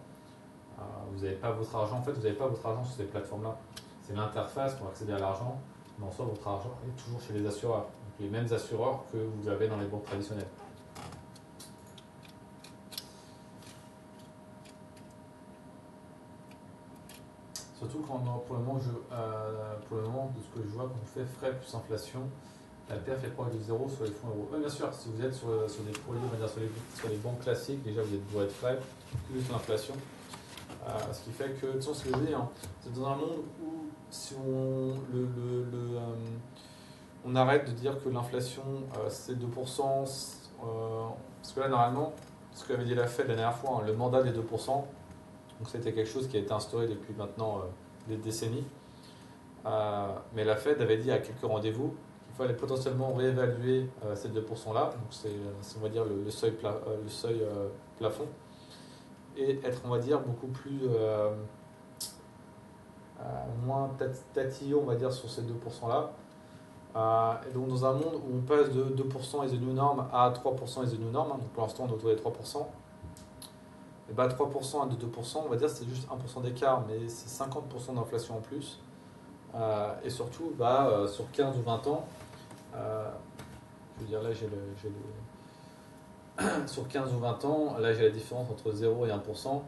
Vous n'avez pas votre argent, en fait vous n'avez pas votre argent sur ces plateformes-là. C'est l'interface pour accéder à l'argent, mais en soi votre argent est toujours chez les assureurs, donc les mêmes assureurs que vous avez dans les banques traditionnelles. Surtout quand pour le moment, de ce que je vois, quand on fait frais plus inflation, la perf est proche de zéro sur les fonds euros. Bien sûr, si vous êtes sur des produits, on va dire sur les banques classiques, déjà vous êtes bourré de frais, plus l'inflation. Ce qui fait que, de toute façon, ce que je dis, c'est dans un monde où si on arrête de dire que l'inflation c'est 2%, parce que là normalement, ce qu'avait dit la Fed la dernière fois, le mandat des 2%, donc c'était quelque chose qui a été instauré depuis maintenant des décennies. Mais la Fed avait dit à quelques rendez-vous qu'il fallait potentiellement réévaluer ces 2%-là, donc c'est on va dire le seuil plafond, et être on va dire beaucoup plus moins tatillon on va dire sur ces 2%-là. Et donc dans un monde où on passe de 2% is the new norm à 3% is the new norm, donc pour l'instant on est autour des 3%, et 3% à 2%, on va dire c'est juste 1% d'écart, mais c'est 50% d'inflation en plus. Et surtout, sur 15 ou 20 ans, je veux dire là sur 15 ou 20 ans, là j'ai la différence entre 0 et 1%.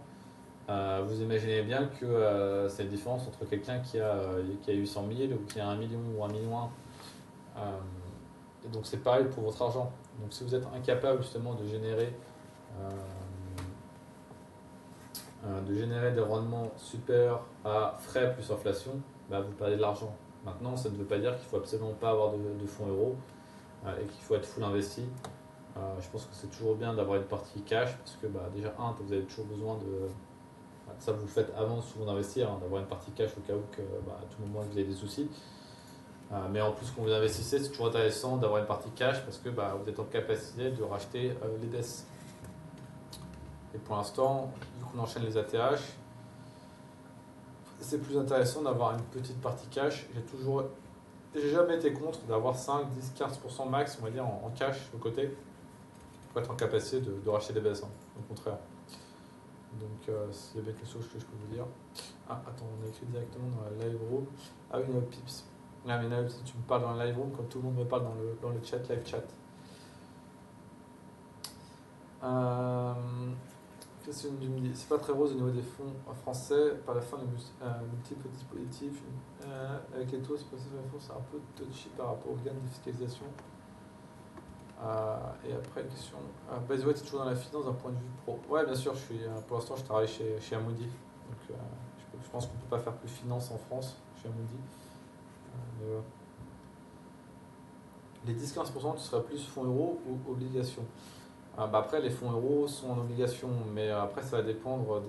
Vous imaginez bien que c'est la différence entre quelqu'un qui a 800 000 ou qui a 1 million ou 1 million 1. Et donc c'est pareil pour votre argent. Donc si vous êtes incapable justement de générer des rendements supérieurs à frais plus inflation, vous perdez de l'argent. Maintenant, ça ne veut pas dire qu'il ne faut absolument pas avoir de fonds euros et qu'il faut être full investi. Je pense que c'est toujours bien d'avoir une partie cash parce que déjà, vous avez toujours besoin de... ça vous le faites avant souvent d'investir, d'avoir une partie cash au cas où que, à tout moment vous avez des soucis. Mais en plus, quand vous investissez, c'est toujours intéressant d'avoir une partie cash parce que vous êtes en capacité de racheter les DES. Et pour l'instant, vu qu'on enchaîne les ATH, c'est plus intéressant d'avoir une petite partie cash. J'ai jamais été contre d'avoir 5, 10, 15% max, on va dire, en cash de côté pour être en capacité de racheter des BS. Au contraire. Donc, s'il y a bien quelque chose que je peux vous dire. Attends, on a écrit directement dans la live room. Ah oui, Pips. Ah, mais là, tu me parles dans la live room comme tout le monde me parle dans le chat, live chat. C'est pas très rose au niveau des fonds français. Par la fin, les multiples dispositifs avec les taux, c'est un peu touchy par rapport aux gains de défiscalisation. Et après, une question. By the way, tu es toujours dans la finance d'un point de vue pro? Ouais, bien sûr, pour l'instant, je travaille chez Amundi. Donc, je pense qu'on ne peut pas faire plus finance en France chez Amundi. Mais voilà. Les 10-15%, tu serais plus fonds euros ou obligations? Après, les fonds euros sont en obligation, mais après, ça va dépendre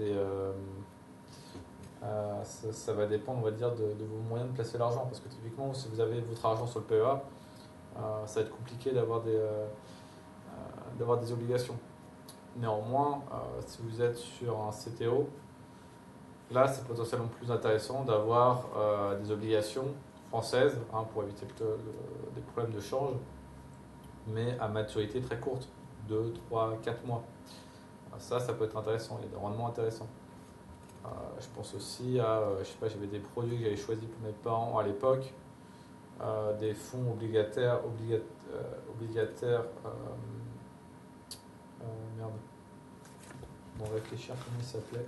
ça va dépendre, on va dire, de vos moyens de placer l'argent. Parce que typiquement, si vous avez votre argent sur le PEA, ça va être compliqué d'avoir des obligations. Néanmoins, si vous êtes sur un CTO, là, c'est potentiellement plus intéressant d'avoir des obligations françaises pour éviter des problèmes de change, mais à maturité très courte. 2, 3, 4 mois. Ça peut être intéressant, il y a des rendements intéressants. Je pense aussi à, je sais pas, j'avais des produits que j'avais choisis pour mes parents à l'époque, des fonds obligataires, merde, on va réfléchir comment ils s'appelaient.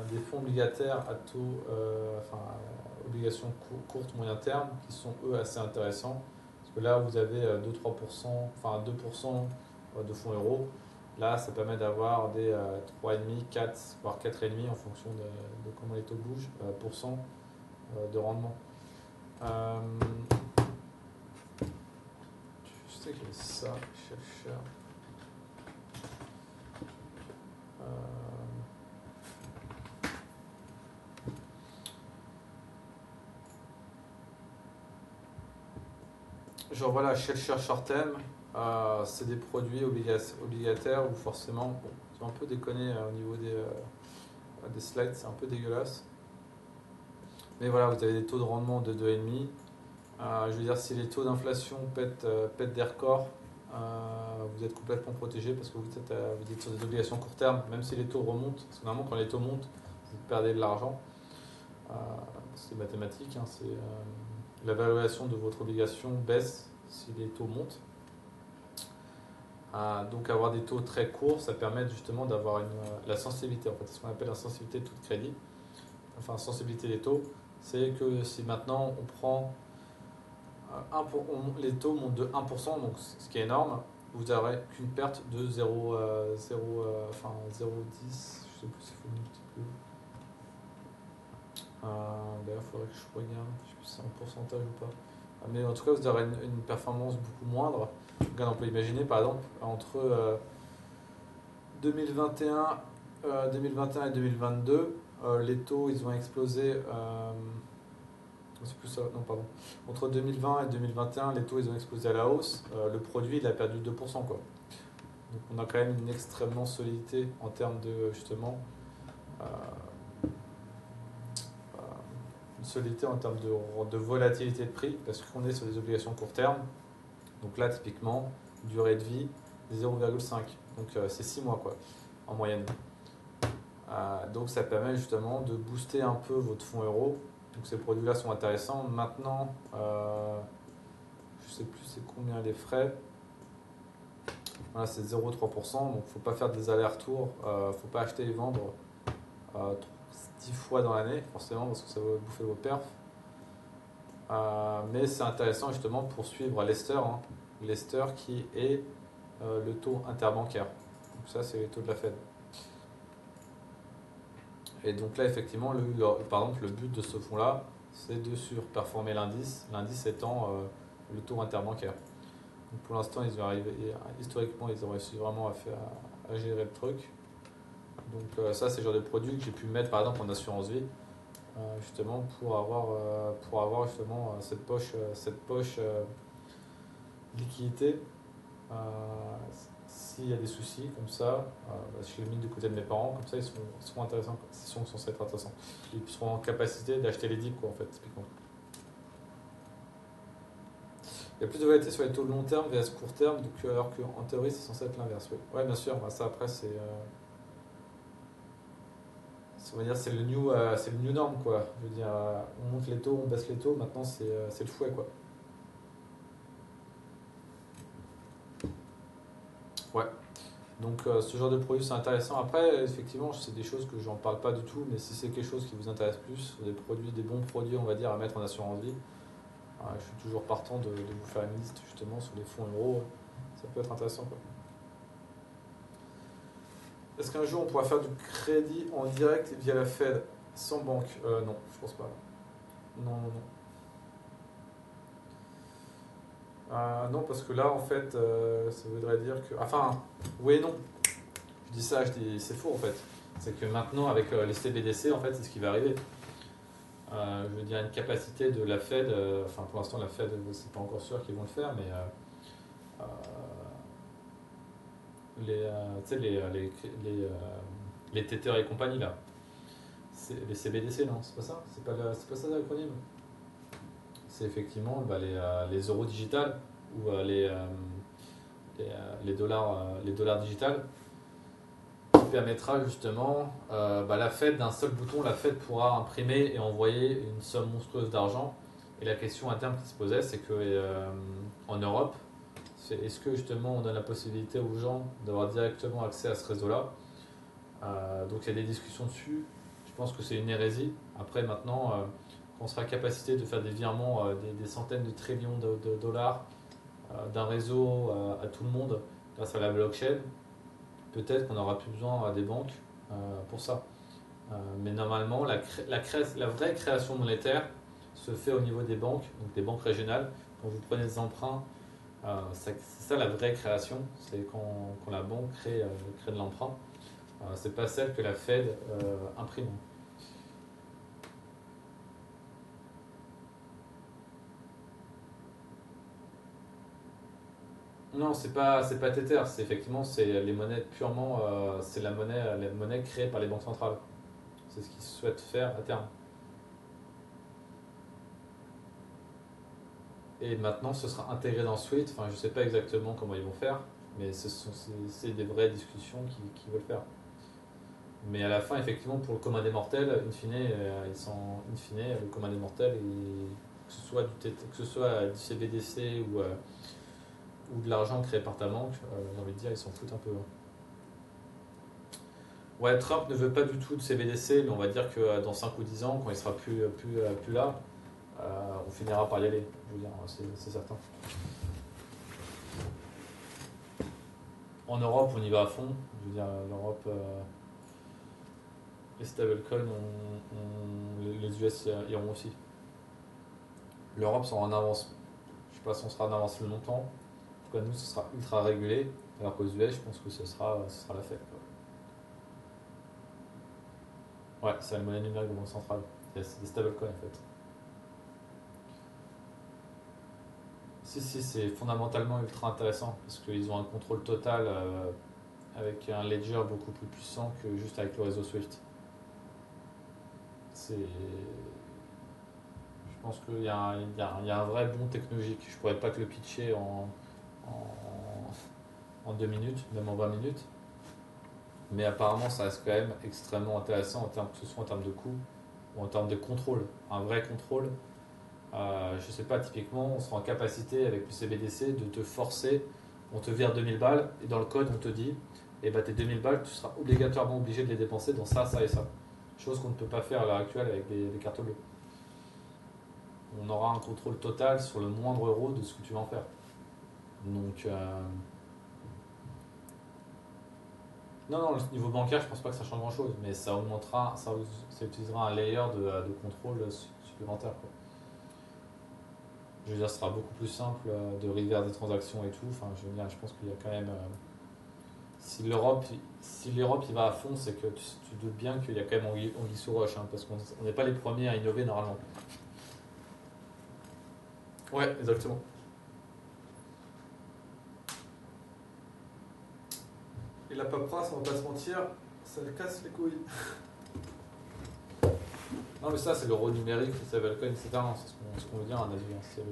Des fonds obligataires à taux, obligations courtes, moyen terme, qui sont eux assez intéressants. Parce que là, vous avez 2-3%, enfin 2% de fonds euros. Là, ça permet d'avoir des 3,5, 4, voire 4,5 en fonction de comment les taux bougent, pour cent de rendement. Je sais que j'avais ça, chercheur. Genre voilà, Share Short Term, c'est des produits obligataires où forcément, bon, ils ont un peu déconné au niveau des slides, c'est un peu dégueulasse. Mais voilà, vous avez des taux de rendement de 2,5. Je veux dire, si les taux d'inflation pètent des records, vous êtes complètement protégé parce que vous êtes sur des obligations court terme, même si les taux remontent. Parce que normalement, quand les taux montent, vous perdez de l'argent. C'est mathématique, hein, la valorisation de votre obligation baisse si les taux montent. Donc avoir des taux très courts, ça permet justement d'avoir la sensibilité, en fait, c'est ce qu'on appelle la sensibilité de taux de crédit. Enfin, sensibilité des taux, c'est que si maintenant on prend les taux montent de 1%, donc ce qui est énorme, vous n'aurez qu'une perte de 0,10, je ne sais plus s'il faut multiplier. D'ailleurs, il faudrait que je regarde, je ne sais plus si c'est en pourcentage ou pas. Mais en tout cas, vous aurez une performance beaucoup moindre. Regarde, on peut imaginer par exemple entre 2021 et 2022, les taux ils ont explosé. C'est plus ça, non, pardon. Entre 2020 et 2021, les taux ils ont explosé à la hausse. Le produit il a perdu 2%, quoi. Donc on a quand même une extrêmement solidité en termes de justement. Une solidité en termes de volatilité de prix parce qu'on est sur des obligations court terme. Donc là, typiquement, durée de vie 0,5. Donc c'est 6 mois quoi, en moyenne. Donc ça permet justement de booster un peu votre fonds euro. Donc ces produits-là sont intéressants. Maintenant, je ne sais plus c'est combien les frais. Voilà, c'est 0,3%. Donc il ne faut pas faire des allers-retours. Il ne faut pas acheter et vendre 10 fois dans l'année, forcément, parce que ça va bouffer vos perfs. Mais c'est intéressant justement pour suivre Lester, hein. Lester qui est le taux interbancaire. Donc ça, c'est les taux de la Fed. Et donc là, effectivement, par exemple, le but de ce fonds-là, c'est de surperformer l'indice, l'indice étant le taux interbancaire. Donc pour l'instant, historiquement, ils ont réussi vraiment à gérer le truc. Donc ça, c'est le genre de produit que j'ai pu mettre par exemple en assurance vie, justement pour avoir justement cette poche liquidité. S'il y a des soucis comme ça, je les mets du côté de mes parents, comme ça ils seront intéressants, ils sont censés être intéressants. Ils seront en capacité d'acheter les dips, quoi, en fait, typiquement. Il y a plus de volatilité sur les taux de long terme vs court terme, donc, alors qu'en théorie c'est censé être l'inverse. Oui, ouais, bien sûr, ça après c'est. On va dire c'est le new norm quoi. Je veux dire, on monte les taux, on baisse les taux, maintenant c'est le fouet quoi. Ouais. Donc ce genre de produit c'est intéressant. Après effectivement c'est des choses que j'en parle pas du tout, mais si c'est quelque chose qui vous intéresse plus, des bons produits on va dire à mettre en assurance vie, je suis toujours partant de vous faire une liste justement sur les fonds euros. Ça peut être intéressant quoi. Est-ce qu'un jour on pourra faire du crédit en direct via la Fed sans banque? Non, je pense pas. Non. Non, parce que là en fait, ça voudrait dire que. Enfin, oui et non. Je dis ça, c'est faux en fait. C'est que maintenant avec les CBDC, en fait, c'est ce qui va arriver. Je veux dire, une capacité de la Fed, enfin pour l'instant la Fed, c'est pas encore sûr qu'ils vont le faire, mais les Tether et compagnie là. Les CBDC, non, c'est pas ça, c'est pas ça l'acronyme. C'est effectivement les euros digitales ou les dollars digitales qui permettra justement, la Fed, d'un seul bouton, la Fed pourra imprimer et envoyer une somme monstrueuse d'argent. Et la question à terme qui se posait, c'est que en Europe, est-ce que justement on donne la possibilité aux gens d'avoir directement accès à ce réseau-là. Donc il y a des discussions dessus. Je pense que c'est une hérésie. Après maintenant, quand on sera capacité de faire des virements, des centaines de trillions de dollars d'un réseau à tout le monde grâce à la blockchain, peut-être qu'on n'aura plus besoin des banques pour ça. Mais normalement, la vraie création monétaire se fait au niveau des banques, donc des banques régionales. Quand vous prenez des emprunts, c'est ça la vraie création, c'est quand la banque crée de l'emprunt. C'est pas celle que la Fed imprime. Non, c'est pas Tether, c'est effectivement c'est les monnaies purement, c'est la monnaie créée par les banques centrales. C'est ce qu'ils souhaitent faire à terme. Et maintenant, ce sera intégré dans Swift. Enfin, je sais pas exactement comment ils vont faire, mais c'est des vraies discussions qu'ils veulent faire. Mais à la fin, effectivement, pour le commun des mortels, in fine, le commun des mortels, que ce soit que ce soit du CBDC ou de l'argent créé par ta banque, j'ai envie de dire, ils s'en foutent un peu. Ouais, Trump ne veut pas du tout de CBDC, mais on va dire que dans 5 ou 10 ans, quand il sera plus là, on finira par y aller. Je veux dire, c'est certain. En Europe, on y va à fond. Je veux dire, l'Europe, les stablecoins, les US iront aussi. L'Europe sera en avance. Je sais pas si on sera en avance longtemps. En tout cas, nous, ce sera ultra régulé. Alors qu'aux US, je pense que ce sera la fête. Ouais, c'est la monnaie numérique de banque centrale. C'est des stablecoins en fait. Si, c'est fondamentalement ultra intéressant parce qu'ils ont un contrôle total avec un ledger beaucoup plus puissant que juste avec le réseau Swift. Je pense qu'il y a un vrai bon technologique. Je pourrais pas te le pitcher en 2 minutes, même en 20 minutes. Mais apparemment, ça reste quand même extrêmement intéressant que ce soit en termes de coût ou en termes de contrôle. Un vrai contrôle. Je sais pas, typiquement, on sera en capacité avec le CBDC de te forcer, on te vire 2000 balles et dans le code on te dit, eh ben, tes 2000 balles, tu seras obligatoirement obligé de les dépenser dans ça, ça et ça. Chose qu'on ne peut pas faire à l'heure actuelle avec les cartes bleues. On aura un contrôle total sur le moindre euro de ce que tu vas en faire. Donc, non, non, le niveau bancaire, je pense pas que ça change grand chose, mais ça augmentera, ça utilisera un layer de contrôle supplémentaire, quoi. Je veux dire, ce sera beaucoup plus simple de reverse des transactions et tout. Enfin, je veux dire, je pense qu'il y a quand même. Si l'Europe y va à fond, c'est que tu doutes bien qu'il y a quand même anguille sous roche, hein, parce qu'on n'est pas les premiers à innover normalement. Ouais, exactement. Et la paperasse, on va pas se mentir, ça le casse les couilles. Non, mais ça, c'est l'euro numérique, le stablecoin, etc. Non, c'est ce qu'on veut dire, à mon avis. C'est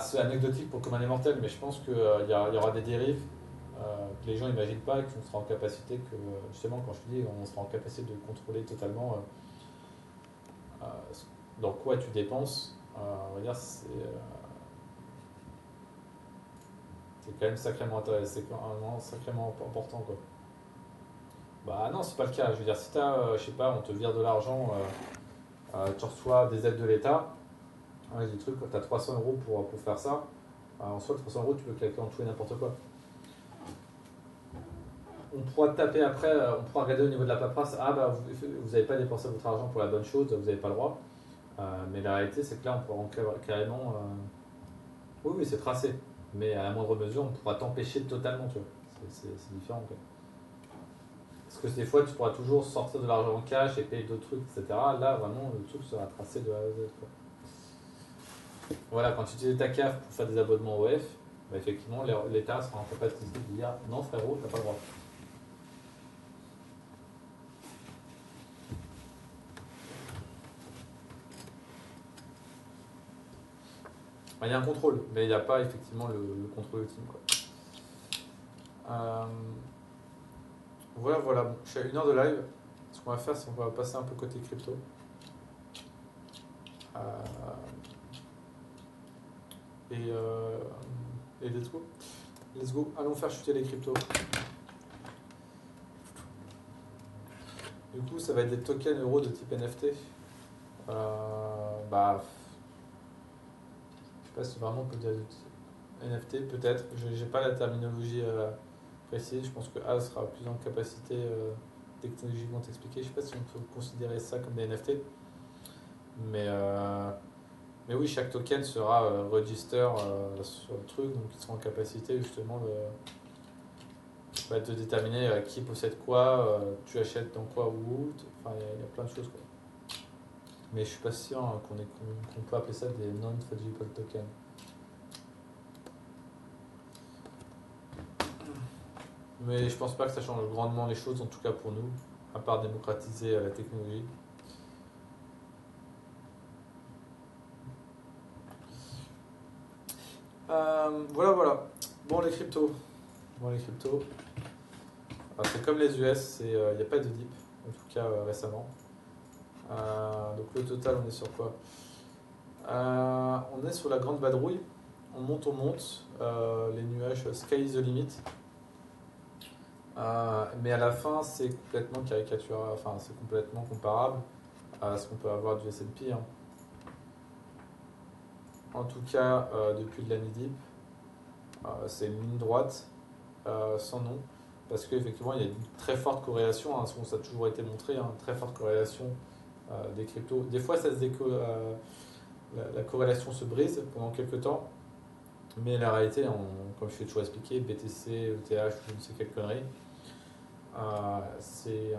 c'est anecdotique pour le commun des mortels, mais je pense qu'il y aura des dérives que les gens n'imaginent pas et qu'on sera en capacité, justement, quand je te dis, on sera en capacité de contrôler totalement dans quoi tu dépenses. On va dire, c'est quand même sacrément intéressant, c'est quand même sacrément important, quoi. Bah non, c'est pas le cas. Je veux dire, si je sais pas, on te vire de l'argent, tu reçois des aides de l'État, ouais, des trucs, tu as 300 euros pour faire ça. En soi, 300 euros, tu peux claquer en tout et n'importe quoi. On pourra taper après, on pourra regarder au niveau de la paperasse, ah bah vous n'avez pas dépensé votre argent pour la bonne chose, vous n'avez pas le droit. Mais la réalité, c'est que là, on pourra carrément. Oui, oui, c'est tracé. Mais à la moindre mesure, on pourra t'empêcher totalement, tu vois. C'est différent, quoi. Parce que des fois, tu pourras toujours sortir de l'argent en cash et payer d'autres trucs, etc. Là, vraiment, le truc sera tracé de A à Z, quoi. Voilà, quand tu utilises ta CAF pour faire des abonnements OF, bah, effectivement, l'État sera en capacité de dire non, frérot, t'as pas le droit. Bah, il y a un contrôle, mais il n'y a pas effectivement le contrôle ultime, quoi. Euh, voilà. Bon, je suis à 1 heure de live. Ce qu'on va faire, c'est qu'on va passer un peu côté crypto. Euh, et, euh, et let's go. Let's go. Allons faire chuter les cryptos. Du coup, ça va être des tokens euros de type NFT. Bah, je sais pas si vraiment on peut dire NFT, peut-être. J'ai pas la terminologie précise. Je pense que A sera plus en capacité technologiquement t'expliquer. Je sais pas si on peut considérer ça comme des NFT. Mais, euh, mais oui, chaque token sera register sur le truc. Donc ils seront en capacité justement de déterminer qui possède quoi, tu achètes dans quoi ou où. Enfin, il y a plein de choses, quoi. Mais je suis pas sûr qu'on peut appeler ça des non-fungible tokens. Mais je pense pas que ça change grandement les choses, en tout cas pour nous, à part démocratiser la technologie. Voilà. Bon, les cryptos. C'est comme les US, il n'y a pas de dip, en tout cas récemment. Donc le total, on est sur quoi? On est sur la grande vadrouille. On monte. Les nuages, sky is the limit. Mais à la fin, c'est complètement caricatural, enfin, c'est complètement comparable à ce qu'on peut avoir du S&P, hein. En tout cas, depuis l'année dip, c'est une ligne droite sans nom, parce qu'effectivement, il y a une très forte corrélation, hein, ça a toujours été montré, hein, une très forte corrélation des cryptos. Des fois, la corrélation se brise pendant quelques temps, mais la réalité, comme je l'ai toujours expliqué, BTC, ETH, je ne sais quelle connerie, c'est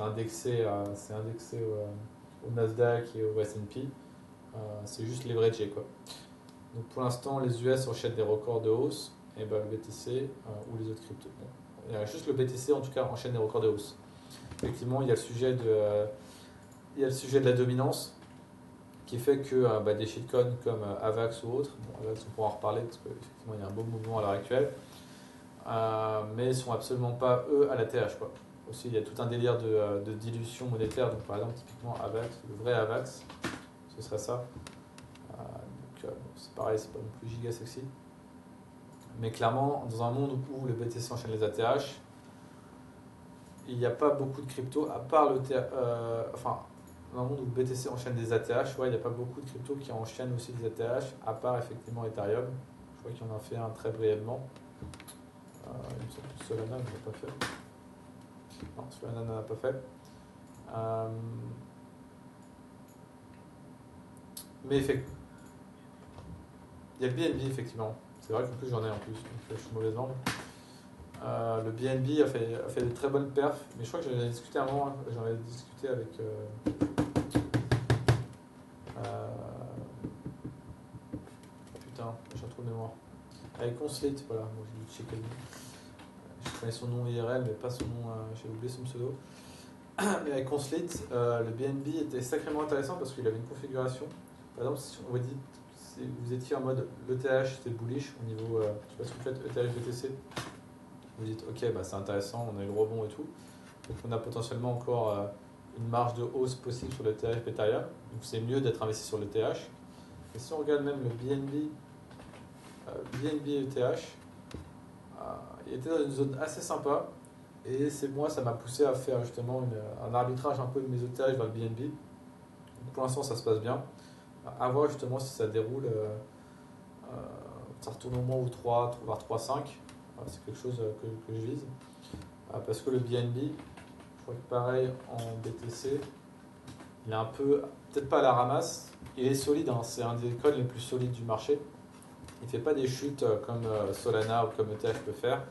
indexé au Nasdaq et au S&P. C'est juste leveragé, quoi. Donc pour l'instant, les US enchaînent des records de hausse, et ben le BTC ou les autres cryptos. Bon, il y a juste le BTC en tout cas enchaîne des records de hausse. Effectivement, il y a le sujet de la dominance qui fait que des shitcoins comme Avax ou autres, bon, Avax on pourra en reparler parce qu'effectivement il y a un beau mouvement à l'heure actuelle, mais ils ne sont absolument pas eux à la TH, quoi. Aussi, il y a tout un délire de dilution monétaire. Donc, par exemple, typiquement Avax, le vrai Avax, ce serait ça. C'est pareil, c'est pas non plus giga sexy. Mais clairement, dans un monde où le BTC enchaîne les ATH, il n'y a pas beaucoup de cryptos, à part enfin, dans un monde où le BTC enchaîne des ATH, ouais, il n'y a pas beaucoup de cryptos qui enchaînent aussi des ATH, à part effectivement Ethereum. Je crois qu'il y en a fait un très brièvement. Il me semble que Solana ne l'a pas fait. Non, Solana n'en a pas fait. Mais effectivement, il y a le BNB effectivement. C'est vrai qu'en plus j'en ai en plus, donc je suis mauvaise langue. Le BNB a fait de très bonnes perfs, mais je crois que j'en ai discuté un moment, j'en ai discuté avec putain, j'ai un trou de mémoire. Avec Onslate, voilà, bon, j'ai dû checker le nom. Je connais son nom IRL, mais pas son nom, j'ai oublié son pseudo. Mais avec Onslate, le BNB était sacrément intéressant parce qu'il avait une configuration. Par exemple, si on vous dit, si vous étiez en mode l'ETH c'était bullish au niveau, je sais pas si vous faites ETH BTC, vous dites ok, bah c'est intéressant, on a eu le rebond et tout. Donc on a potentiellement encore une marge de hausse possible sur l'ETH Ethereum. Donc c'est mieux d'être investi sur l'ETH. Et si on regarde même le BNB ETH, il était dans une zone assez sympa. Et moi, ça m'a poussé à faire justement un arbitrage un peu de mes ETH vers le BNB. Donc pour l'instant, ça se passe bien. À voir justement si ça déroule. Ça retourne au moins au 3, voire 3,5. C'est quelque chose que je vise. Parce que le BNB, je crois que pareil en BTC, il est un peu, peut-être pas à la ramasse. Il est solide, hein, c'est un des coins les plus solides du marché. Il ne fait pas des chutes comme Solana ou comme ETH peut faire.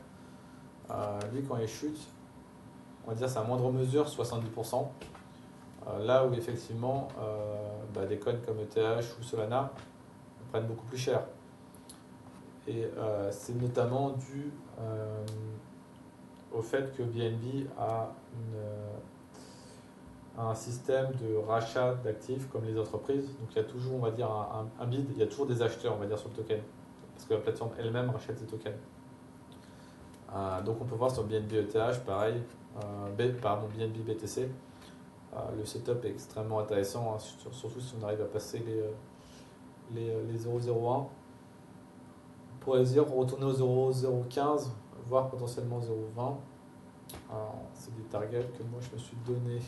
Lui, quand il chute, on va dire c'est à moindre mesure, 70%. Là où effectivement, des coins comme ETH ou Solana prennent beaucoup plus cher. Et c'est notamment dû au fait que BNB a un système de rachat d'actifs comme les entreprises. Donc il y a toujours, on va dire, un bid, il y a toujours des acheteurs, on va dire, sur le token. Parce que la plateforme elle-même rachète ses tokens. Donc on peut voir sur BNB ETH, pareil, BNB BTC. Le setup est extrêmement intéressant, hein, surtout si on arrive à passer les 0,01. On pourrait dire retourner au 0,015, voire potentiellement 0,20. C'est des targets que moi je me suis donné.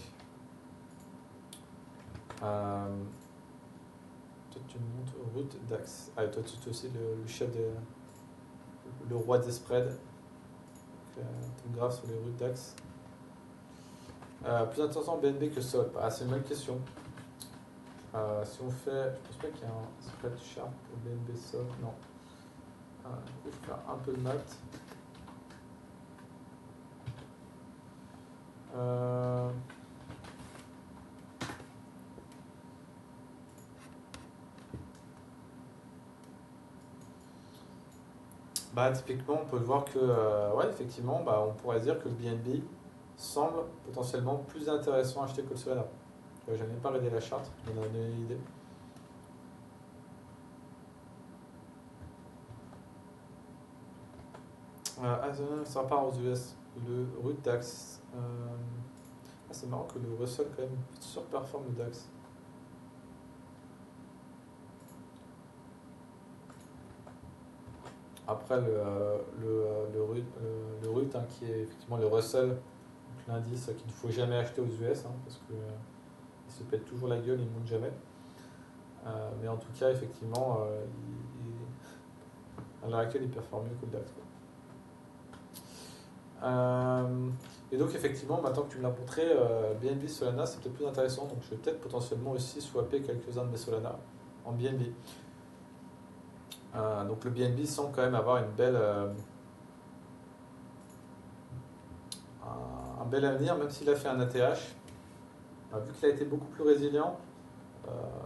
Toi tu me montres Ruth DAX. Toi tu es aussi le chef le roi des spreads. Ton graphe sur les Ruth DAX. Plus intéressant BNB que SOL. C'est une bonne question. Si on fait, je pense pas qu'il y a un spread sharp pour BNB SOL. Non. Je vais faire un peu de maths. Typiquement, on peut voir que, ouais, effectivement, on pourrait dire que le BNB semble potentiellement plus intéressant à acheter que le Solana. Je n'ai pas regardé la charte, on a une idée. Ça repart aux US. Le Ruth DAX. C'est marrant que le Russell quand même surperforme le DAX. Après le RUT qui est effectivement le Russell, l'indice qu'il ne faut jamais acheter aux US parce qu'il se pète toujours la gueule, il ne monte jamais. Mais en tout cas, effectivement, à l'heure actuelle, il performe mieux que le DAX. Et donc, effectivement, maintenant que tu me l'as montré, BNB Solana, c'est peut-être plus intéressant. Donc, je vais peut-être potentiellement aussi swapper quelques-uns de mes Solana en BNB. Donc, le BNB semble quand même avoir un bel avenir, même s'il a fait un ATH. Vu qu'il a été beaucoup plus résilient,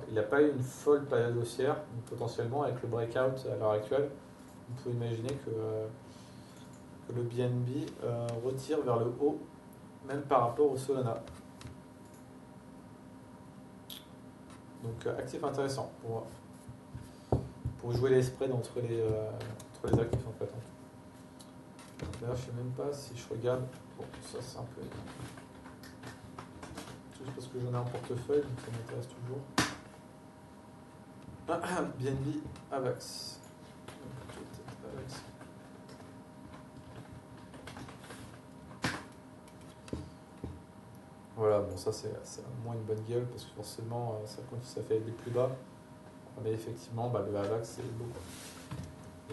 il n'a pas eu une folle période haussière. Donc, potentiellement, avec le breakout à l'heure actuelle, on peut imaginer que le BNB retire vers le haut, même par rapport au Solana. Donc actif intéressant pour jouer les spreads entre les actifs en fait. D'ailleurs je sais même pas si je regarde, bon ça c'est un peu juste parce que j'en ai un portefeuille, donc ça m'intéresse toujours. BNB AVAX. Voilà, bon ça c'est moins une bonne gueule parce que forcément ça fait des plus bas. Mais effectivement le AVAX c'est beau.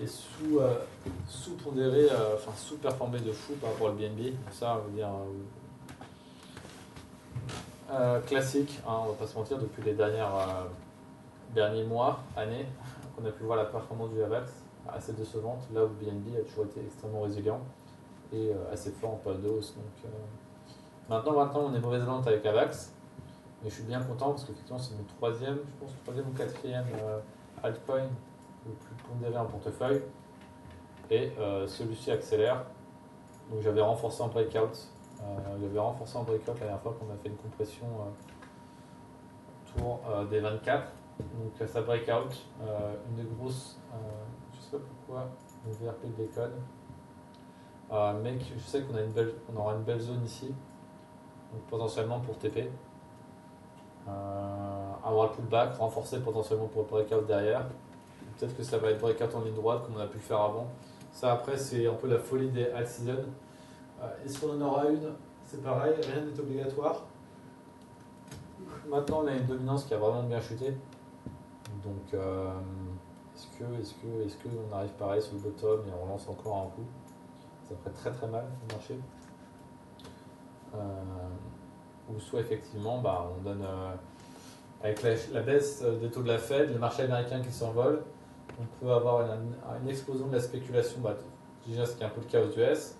Et sous-pondéré, sous-performé de fou par rapport au BNB. Donc ça, on veut dire classique, on va pas se mentir, depuis les derniers mois, années, on a pu voir la performance du AVAX assez décevante, là où le BNB a toujours été extrêmement résilient et assez fort en période de hausse. Donc, maintenant, on est mauvaise vente avec AVAX, mais je suis bien content parce qu'effectivement, c'est mon troisième ou quatrième altcoin le plus pondéré en portefeuille. Et celui-ci accélère. Donc j'avais renforcé en breakout. La dernière fois qu'on a fait une compression autour des 24. Donc ça breakout. Une des grosses. Je sais pas pourquoi mon VRP déconne. Mais je sais qu'on aura une belle zone ici. Donc potentiellement pour TP. Avoir le pullback, renforcé potentiellement pour le breakout derrière. Peut-être que ça va être breakout en ligne droite comme on a pu le faire avant. Ça après c'est un peu la folie des alt season. Est-ce qu'on en aura une? C'est pareil, rien n'est obligatoire. Maintenant on a une dominance qui a vraiment bien chuté. Donc est-ce que on arrive pareil sur le bottom et on relance encore un coup? Ça ferait très très mal au marché. Ou soit effectivement on donne avec la baisse des taux de la Fed, le marché américain qui s'envole, on peut avoir une explosion de la spéculation, déjà ce qui est un peu le cas aux US,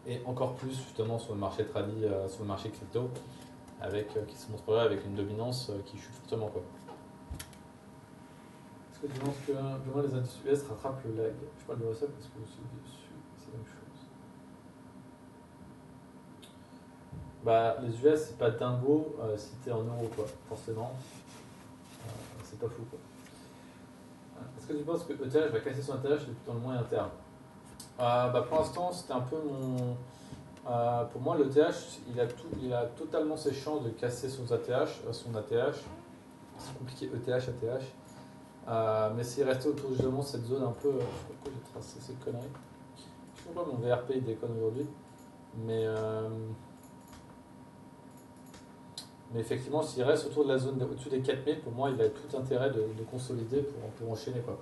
et encore plus justement sur le marché tradi, sur le marché crypto, qui se montrerait avec une dominance qui chute fortement. Est-ce que tu penses que demain les indices US rattrapent le lag? Je parle de Russell parce que c'est la même chose. Les US c'est pas dingo si t'es en euros forcément. C'est pas fou Est-ce que tu penses que ETH va casser son intérêt depuis dans le moyen terme? Pour l'instant, c'était un peu mon. Pour moi, le TH, il a totalement ses chances de casser son ATH. C'est compliqué, ETH, ATH. Mais s'il restait autour justement de cette zone un peu. Je sais pas pourquoi j'ai tracé ces conneries. Je sais pas pourquoi mon VRP il déconne aujourd'hui. Mais, euh, mais effectivement, s'il reste autour de la zone au-dessus des 4000, pour moi, il a tout intérêt de consolider pour enchaîner, quoi.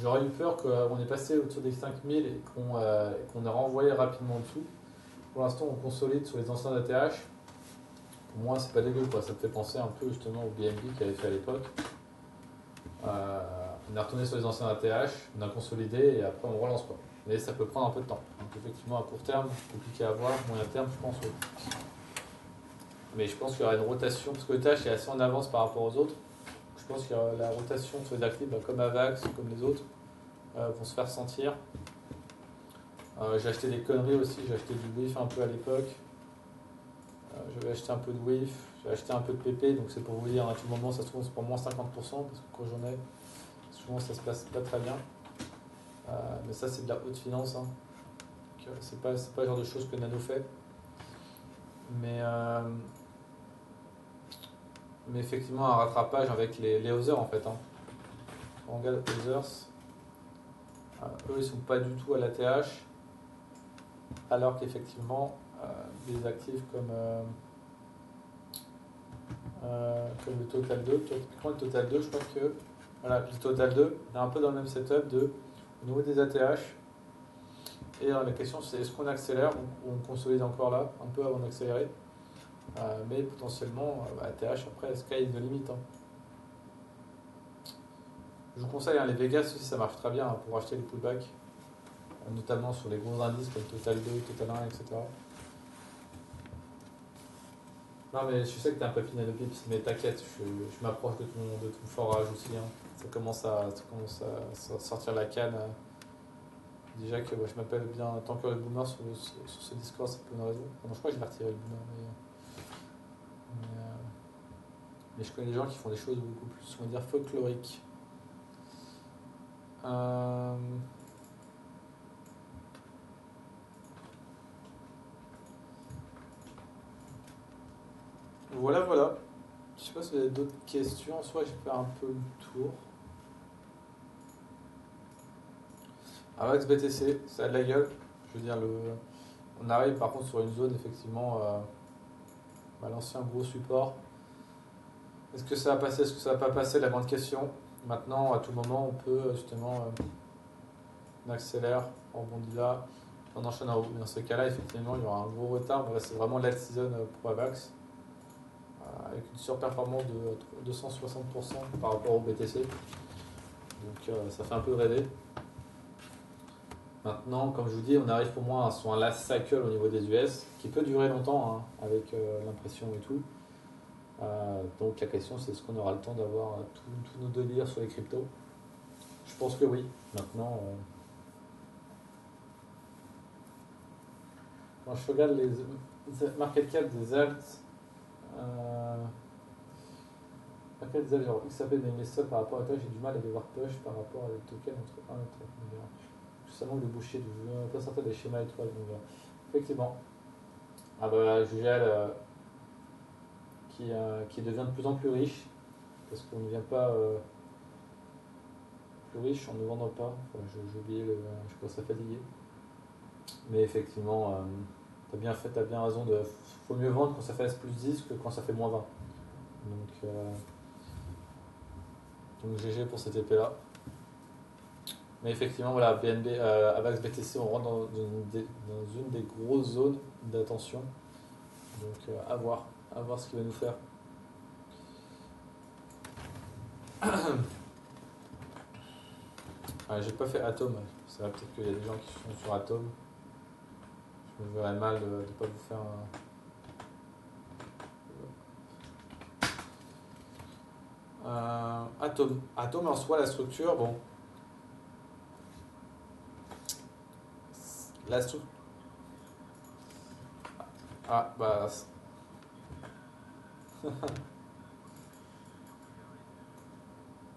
J'aurais eu peur qu'on ait passé au-dessus des 5000 et qu'on ait renvoyé rapidement en dessous. Pour l'instant, on consolide sur les anciens ATH. Pour moi, c'est pas dégueu, quoi. Ça me fait penser un peu justement au BNB qu'il avait fait à l'époque. Euh, on est retourné sur les anciens ATH, on a consolidé et après on relance, quoi. Mais ça peut prendre un peu de temps. Donc effectivement, à court terme, compliqué à voir. Moyen terme, je pense, oui. Mais je pense qu'il y aura une rotation, parce que le TH est assez en avance par rapport aux autres. Je pense que la rotation sur les actifs, comme Avax, comme les autres, vont se faire sentir. J'ai acheté des conneries aussi, j'ai acheté du WIF un peu à l'époque. J'avais acheté un peu de WIF, j'ai acheté un peu de PP, donc c'est pour vous dire, à tout moment ça se trouve c'est pour moins 50%, parce que quand j'en ai, souvent ça se passe pas très bien. Mais ça c'est de la haute finance, hein. C'est pas le genre de choses que Nano fait. Mais, euh, mais effectivement un rattrapage avec les Others en fait, hein. Quand on regarde Others, eux ils sont pas du tout à la TH, alors qu'effectivement des actifs comme le Total 2. Typiquement, le Total 2, je crois que voilà, le Total 2, on est un peu dans le même setup au niveau des ATH. Et la question, c'est est-ce qu'on accélère ou on consolide encore là, un peu avant d'accélérer. Mais potentiellement, ATH, après, sky is the limit, hein. Je vous conseille, hein, les Vegas aussi, ça marche très bien, hein, pour acheter les pullbacks, notamment sur les gros indices comme Total 2, Total 1, etc. Non, mais je sais que t'es un peu final de pips, mais t'inquiète, je m'approche de ton forage aussi, hein. Ça commence à sortir la canne. Déjà que je m'appelle bien Tanker le Boomer sur ce Discord, c'est pour une raison. Non, je crois que je vais retirer le Boomer, mais je connais des gens qui font des choses beaucoup plus, on va dire, folkloriques. Euh, voilà, voilà. Je sais pas si vous avez d'autres questions, soit j'ai fait un peu le tour. Avax BTC, ça a de la gueule. Je veux dire, on arrive par contre sur une zone, effectivement, l'ancien gros support. Est-ce que ça va passer, est-ce que ça va pas passer? La grande question. Maintenant, à tout moment, on peut justement, on accélère, on rebondit là, on enchaîne en haut. Dans ce cas-là, effectivement, il y aura un gros retard. Bon, là, c'est vraiment l'alt season pour Avax, avec une surperformance de 260% par rapport au BTC. Donc, ça fait un peu rêver. Maintenant, comme je vous dis, on arrive pour moi sur un last cycle au niveau des US, qui peut durer longtemps, hein, avec l'impression et tout. Donc la question, c'est est-ce qu'on aura le temps d'avoir tous nos délires sur les cryptos? Je pense que oui. Maintenant, quand je regarde les market cap des alts, market des alts, genre XRP et ça par rapport à toi, j'ai du mal à les voir push par rapport à des tokens entre 1 et 30 milliards. Justement, le boucher, je veux pas sortir des schémas étoiles. Donc, effectivement. Ah bah, Jugel qui devient de plus en plus riche, parce qu'on ne devient pas plus riche en ne vendant pas. Enfin, j'ai oublié, je commence à fatiguer. Mais effectivement, t'as bien raison faut mieux vendre quand ça fait S+10 que quand ça fait -20. Donc GG pour cette épée-là. Mais effectivement, voilà, BNB, Avax BTC, on rentre dans une des grosses zones d'attention. Donc à voir ce qu'il va nous faire. J'ai pas fait Atom. C'est vrai, peut-être qu'il y a des gens qui sont sur Atom. Je me verrais mal de ne pas vous faire Atom en soi, la structure, bon. La structure. Ah, bah.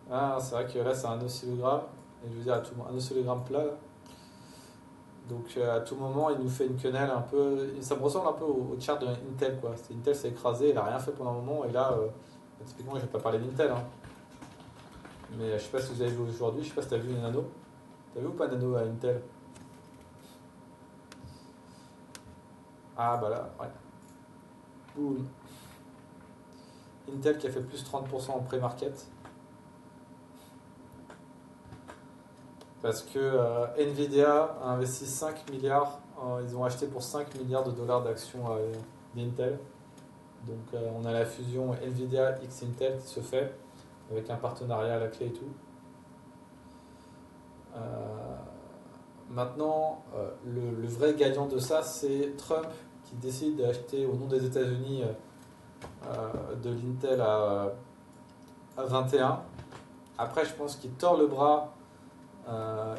Ah, c'est vrai que là, c'est un oscillogramme. Et je veux dire, un oscillogramme plat, là. Donc à tout moment, il nous fait une quenelle un peu. Ça me ressemble un peu au chart de Intel, quoi. Intel s'est écrasé, il a rien fait pendant un moment, et là, typiquement, je vais pas parler d'Intel, hein. Mais je sais pas si vous avez vu aujourd'hui, je sais pas si tu as vu les Nano. T'as vu ou pas Nano à Intel? Ah bah là, ouais. Boum. Intel qui a fait plus 30% en pré-market. Parce que Nvidia a investi 5 milliards, ils ont acheté pour 5 milliards de dollars d'actions d'Intel. Donc on a la fusion Nvidia x Intel qui se fait avec un partenariat à la clé et tout. Euh, Maintenant, le vrai gagnant de ça, c'est Trump qui décide d'acheter au nom des États-Unis de l'Intel à 21. Après, je pense qu'il tord le bras.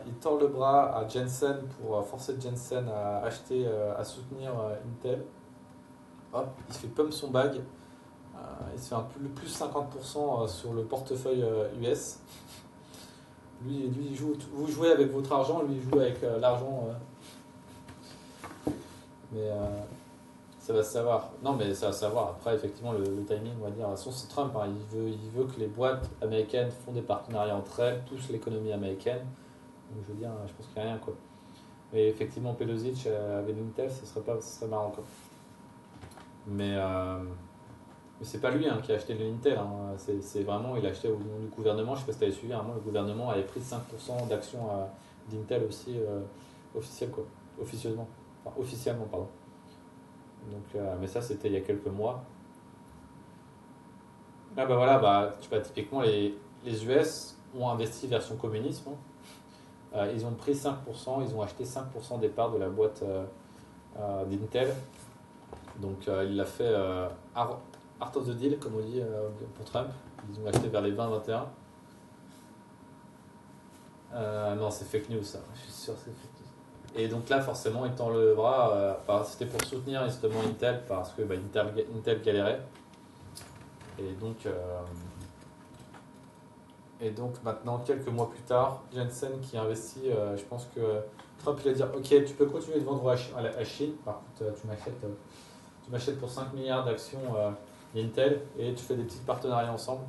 Il tord le bras à Jensen pour forcer Jensen à acheter, à soutenir Intel. Hop, il se fait pump son bag. Il se fait un plus 50% sur le portefeuille US. Lui, il joue, vous jouez avec votre argent, lui il joue avec l'argent. Mais ça va se savoir. Non, mais ça va se savoir. Après, effectivement, le timing, on va dire, c'est Trump, hein. Il veut que les boîtes américaines font des partenariats entre elles, touchent l'économie américaine. Donc, je veux dire, je pense qu'il n'y a rien, quoi. Mais effectivement, Pelosi avec Intel, ce serait marrant, quoi. Mais, mais c'est pas lui, hein, qui a acheté de l'Intel, hein. C'est vraiment, il a acheté au nom du gouvernement. Je sais pas si tu avais suivi, hein, le gouvernement avait pris 5% d'actions d'Intel aussi, officiel, quoi. Officieusement. Enfin, officiellement, pardon. Donc, mais ça, c'était il y a quelques mois. Ah bah voilà, typiquement, les US ont investi vers son communisme, hein. Ils ont pris 5%, ils ont acheté 5% des parts de la boîte d'Intel. Donc il l'a fait art of the deal, comme on dit pour Trump. Ils ont acheté vers les 20-21. Non, c'est fake news, ça. Je suis sûr que c'est fake news. Et donc là, forcément, il tend le bras. C'était pour soutenir justement Intel parce que Intel galérait. Et donc, maintenant, quelques mois plus tard, Jensen qui investit, je pense que Trump il a dit ok, tu peux continuer de vendre à Chine, par contre tu m'achètes pour 5 milliards d'actions Intel et tu fais des petits partenariats ensemble.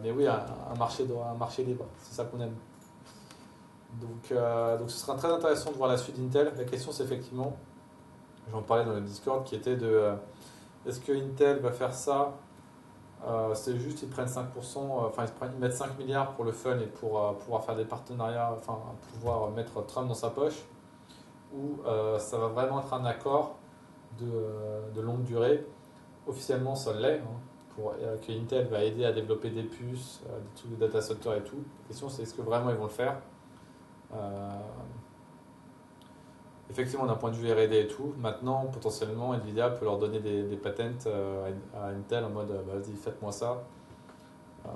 Mais oui, un marché libre, c'est ça qu'on aime. Donc ce sera très intéressant de voir la suite d'Intel. La question c'est effectivement, j'en parlais dans le Discord, qui était de est-ce que Intel va faire ça. C'est juste ils prennent 5%, ils mettent 5 milliards pour le fun et pour pouvoir faire des partenariats, enfin pouvoir mettre Trump dans sa poche, ou ça va vraiment être un accord de longue durée. Officiellement ça l'est, hein, pour que Intel va aider à développer des puces, des trucs de data center et tout. La question c'est est-ce que vraiment ils vont le faire. Euh, Effectivement, d'un point de vue R&D et tout, maintenant, potentiellement, Nvidia peut leur donner des patents à Intel en mode, vas-y, faites-moi ça. Euh,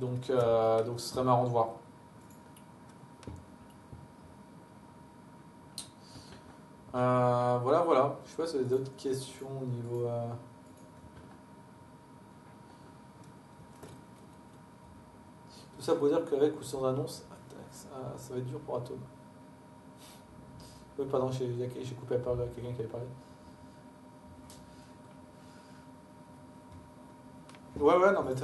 donc ce serait marrant de voir. Voilà. Je sais pas si vous avez d'autres questions au niveau. Tout ça pour dire qu'avec ou sans annonce, ça va être dur pour Atom. Oui, pardon, j'ai coupé la parole à quelqu'un qui avait parlé. Ouais, non, mais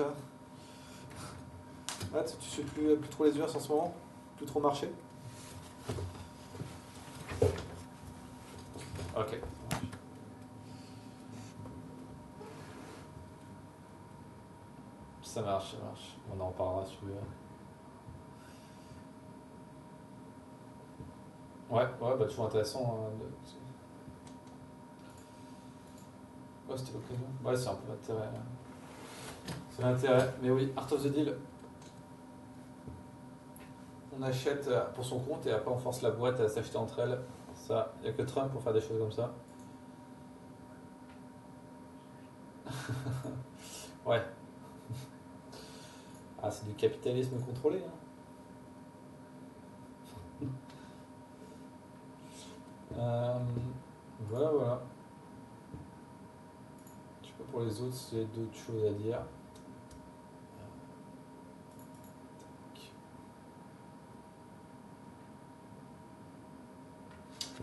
tu suis plus trop les US en ce moment? Plus trop marché? Ok. Ça marche. On en reparlera si tu veux. Ouais, toujours intéressant, hein, Ouais, c'était l'occasion. Ouais, c'est un peu l'intérêt. C'est l'intérêt. Mais oui, Art of the Deal, on achète pour son compte et après on force la boîte à s'acheter entre elles. Ça, il n'y a que Trump pour faire des choses comme ça. Ouais. Ah, c'est du capitalisme contrôlé, hein. Euh, voilà. Je sais pas pour les autres si j'ai d'autres choses à dire.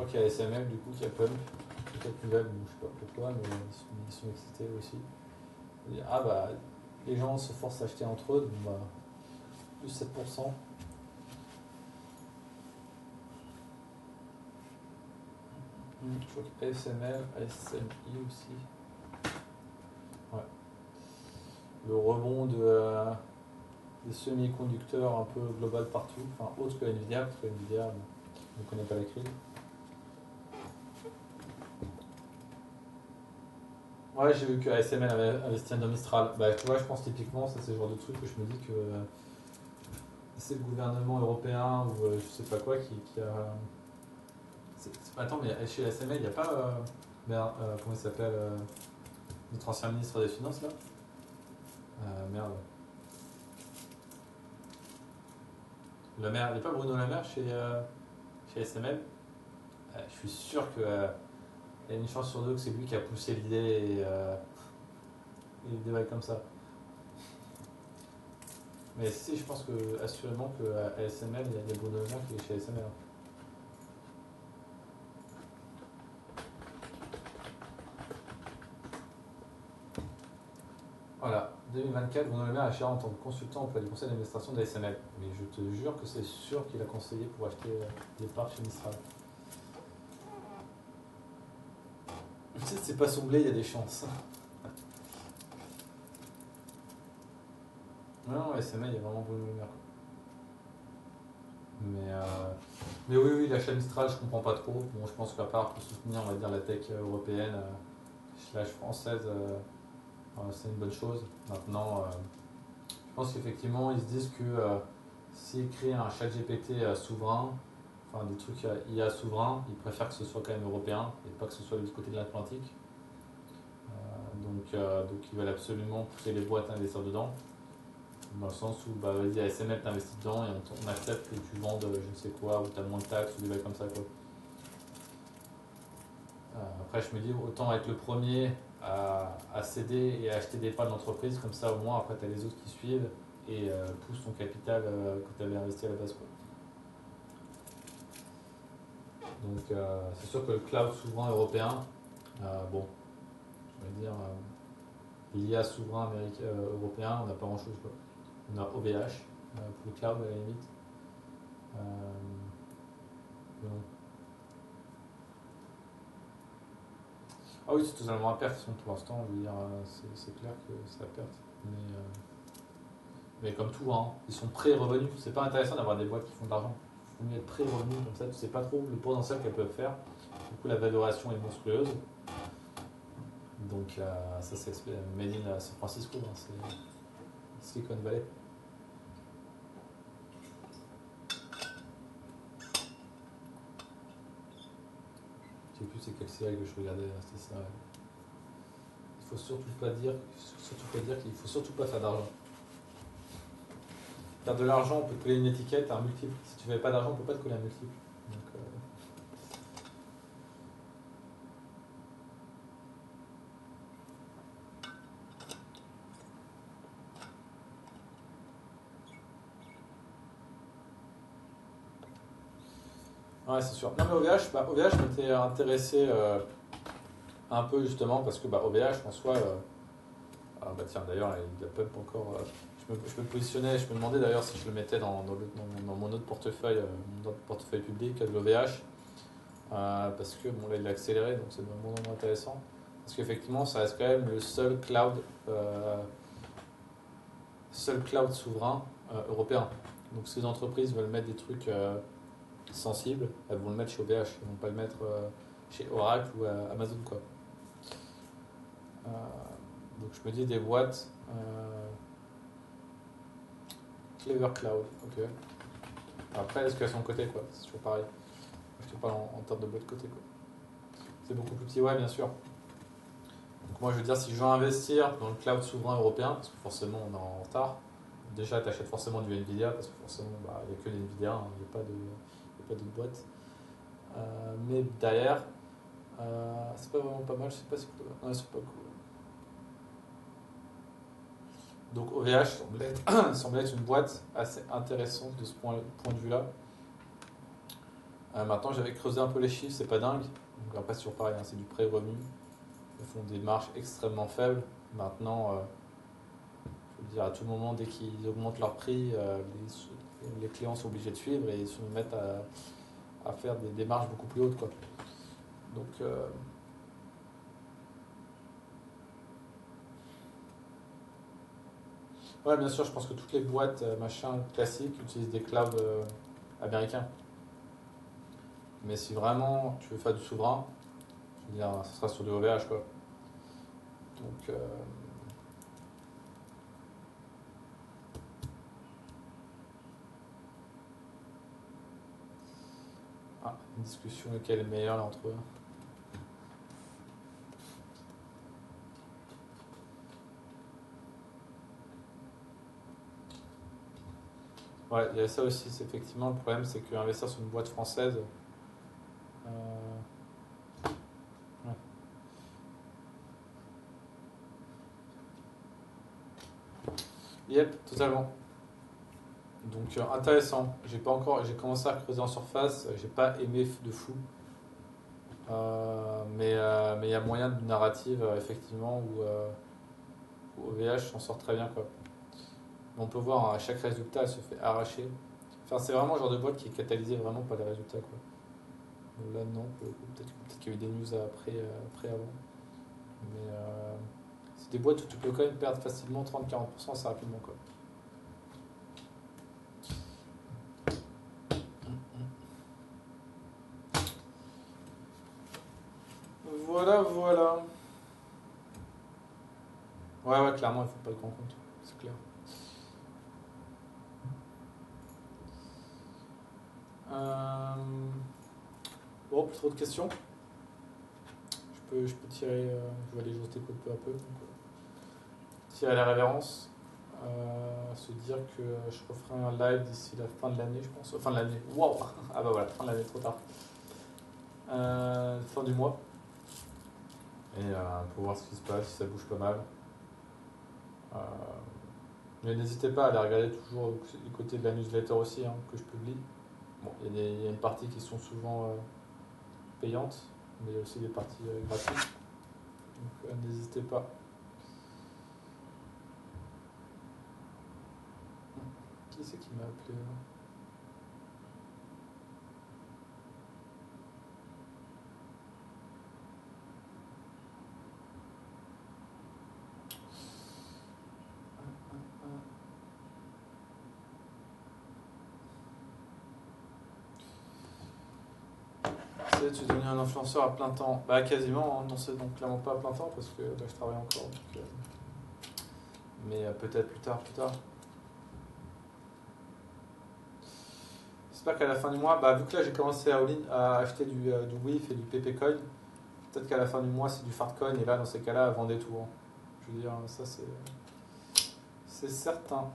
crois qu'il y a SML du coup qui a pump. Peut-être plus belle, bon, je sais pas pourquoi, mais ils sont excités aussi. Ah bah, les gens se forcent à acheter entre eux, donc bah, plus 7%. Je crois que ASML, ASMI aussi. Ouais. Le rebond des semi-conducteurs un peu global partout, enfin autre que Nvidia, parce que Nvidia ne connaît pas la crise. Ouais, j'ai vu que ASML avait investi dans Mistral. Bah, tu vois, je pense typiquement, ça c'est le genre de truc que je me dis que c'est le gouvernement européen ou je sais pas quoi qui a. Attends, mais chez ASML, il n'y a pas. Comment il s'appelle notre ancien ministre des Finances là. Merde. Le maire, il n'y a pas Bruno Le Maire chez SML. Je suis sûr qu'il y a une chance sur deux que c'est lui qui a poussé l'idée et des bails comme ça. Mais si, je pense que assurément qu'à SML, il y a Bruno Le Maire qui est chez SML. Voilà, 2024, Bruno Le Maire est cher en tant que consultant auprès du conseil d'administration de SML. Mais je te jure que c'est sûr qu'il a conseillé pour acheter des parts chez Mistral. C'est pas son blé, il y a des chances. Non, SML, il y a vraiment Bruno Le Maire. Mais oui, l'achat Mistral, je comprends pas trop. Bon, je pense qu'à part pour soutenir, on va dire, la tech européenne, slash française, c'est une bonne chose. Maintenant, je pense qu'effectivement, ils se disent que s'ils créent un chat GPT souverain, enfin des trucs IA souverains, ils préfèrent que ce soit quand même européen et pas que ce soit de l'autre côté de l'Atlantique. Donc ils veulent absolument pousser les boîtes à investir dedans. Dans le sens où, bah vas-y, ASML t'investis dedans et on accepte que tu vendes je ne sais quoi, ou tu as moins de taxes ou des bails comme ça, quoi. Après, je me dis, autant être le premier à céder et à acheter des parts de l'entreprise, comme ça au moins après tu as les autres qui suivent et poussent ton capital que tu avais investi à la base, quoi. Donc c'est sûr que le cloud souverain européen, bon, je vais dire, l'IA souverain américain, européen, on n'a pas grand chose, quoi. On a OVH pour le cloud à la limite. Non. Ah oui, c'est totalement à perte pour l'instant, je veux dire, c'est clair que c'est à perte. Mais comme tout, hein, ils sont pré-revenus. C'est pas intéressant d'avoir des boîtes qui font de l'argent. Il faut mieux être pré-revenus, comme ça tu sais pas trop le potentiel qu'elles peuvent faire. Du coup, la valorisation est monstrueuse. Donc, ça c'est made in San Francisco, hein, c'est Silicon Valley. Je sais plus c'est quelle série que je regardais, c'était ça. Il faut surtout pas dire qu'il faut surtout pas faire d'argent. Faire de l'argent, on peut te coller une étiquette, un multiple. Si tu n'avais pas d'argent, on peut pas te coller un multiple. Donc, ouais, c'est sûr. Non, mais OVH m'était intéressé un peu justement parce que OVH en soi, ah bah tiens d'ailleurs il a pump encore. Je me positionnais, je me demandais d'ailleurs si je le mettais dans mon autre portefeuille, mon autre portefeuille public de l'OVH. Parce que bon là il a accéléré donc c'est vraiment intéressant. Parce qu'effectivement ça reste quand même le seul cloud souverain européen. Donc si les entreprises veulent mettre des trucs sensibles, elles vont le mettre chez OVH, elles vont pas le mettre chez Oracle ou Amazon, quoi. Donc je me dis des boîtes Clever Cloud, ok. Après est-ce qu'elles sont cotées, quoi? C'est toujours pareil. Je te parle en termes de boîte cotée, quoi. C'est beaucoup plus petit, ouais, bien sûr. Donc moi je veux dire, si je veux investir dans le cloud souverain européen, parce que forcément on est en retard, déjà tu achètes forcément du Nvidia, parce que forcément il n'y a que des Nvidia, hein, il n'y a pas d'autres boîtes. Mais derrière, c'est pas vraiment pas mal, je sais pas si ouais, c'est pas cool. Donc OVH semblait être une boîte assez intéressante de ce point de vue-là. Maintenant, j'avais creusé un peu les chiffres, c'est pas dingue. Donc après, c'est toujours pareil, hein, c'est du pré-revenu. Ils font des marges extrêmement faibles. Maintenant, je veux dire, à tout moment, dès qu'ils augmentent leur prix, les clients sont obligés de suivre et ils se mettent à faire des marges beaucoup plus hautes, quoi. Donc, ouais, bien sûr, je pense que toutes les boîtes machin classiques utilisent des clouds américains. Mais si vraiment tu veux faire du souverain, je veux dire, ça sera sur du OVH, quoi. Donc, une discussion, lequel est le meilleur là, entre eux. Ouais, il y a ça aussi, c'est effectivement le problème, c'est qu'investir sur une boîte française, euh, ouais. Yep, totalement. Donc intéressant. J'ai commencé à creuser en surface, j'ai pas aimé de fou. Mais il y a moyen d'une narrative effectivement où OVH s'en sort très bien, quoi. On peut voir, hein, à chaque résultat, elle se fait arracher. Enfin, c'est vraiment le genre de boîte qui est catalysée vraiment par les résultats, quoi. Donc là, non, peut-être qu'il y a eu des news après avant. Mais c'est des boîtes où tu peux quand même perdre facilement 30-40% assez rapidement, quoi. Voilà, voilà. Ouais, ouais, clairement, il faut pas le grand compte. C'est clair. Euh, Bon, plus trop de questions. Je peux tirer. Je vois les gens t'écoutent peu à peu. Donc, tirer la révérence. Se dire que je referai un live d'ici la fin de l'année, je pense. Fin de l'année. Waouh! Ah bah voilà, fin de l'année, trop tard. Fin du mois. Et pour voir ce qui se passe, si ça bouge pas mal. Euh, mais n'hésitez pas à aller regarder toujours du côté de la newsletter aussi, hein, que je publie. Bon, il y a une partie qui sont souvent payantes, mais il y a aussi des parties gratuites. Donc n'hésitez pas. Qui c'est qui m'a appelé là? Tu es devenu un influenceur à plein temps? Bah quasiment, hein. Non, c'est donc clairement pas à plein temps parce que là, je travaille encore. Donc, mais peut-être plus tard, plus tard. J'espère qu'à la fin du mois, bah, vu que là j'ai commencé à acheter du WIF et du PP Coin, peut-être qu'à la fin du mois c'est du Fartcoin et là dans ces cas-là, vendez tout, hein. Je veux dire, ça c'est certain.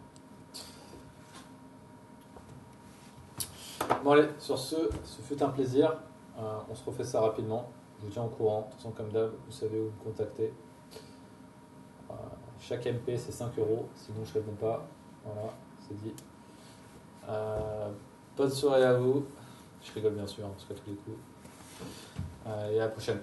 Bon allez, sur ce fut un plaisir. On se refait ça rapidement. Je vous tiens au courant. De toute façon, comme d'hab, vous savez où me contacter. Euh, Chaque MP c'est 5 euros, sinon je ne réponds pas. Voilà, c'est dit. Bonne soirée à vous. Je rigole bien sûr, parce qu'à tous les coups. Et à la prochaine.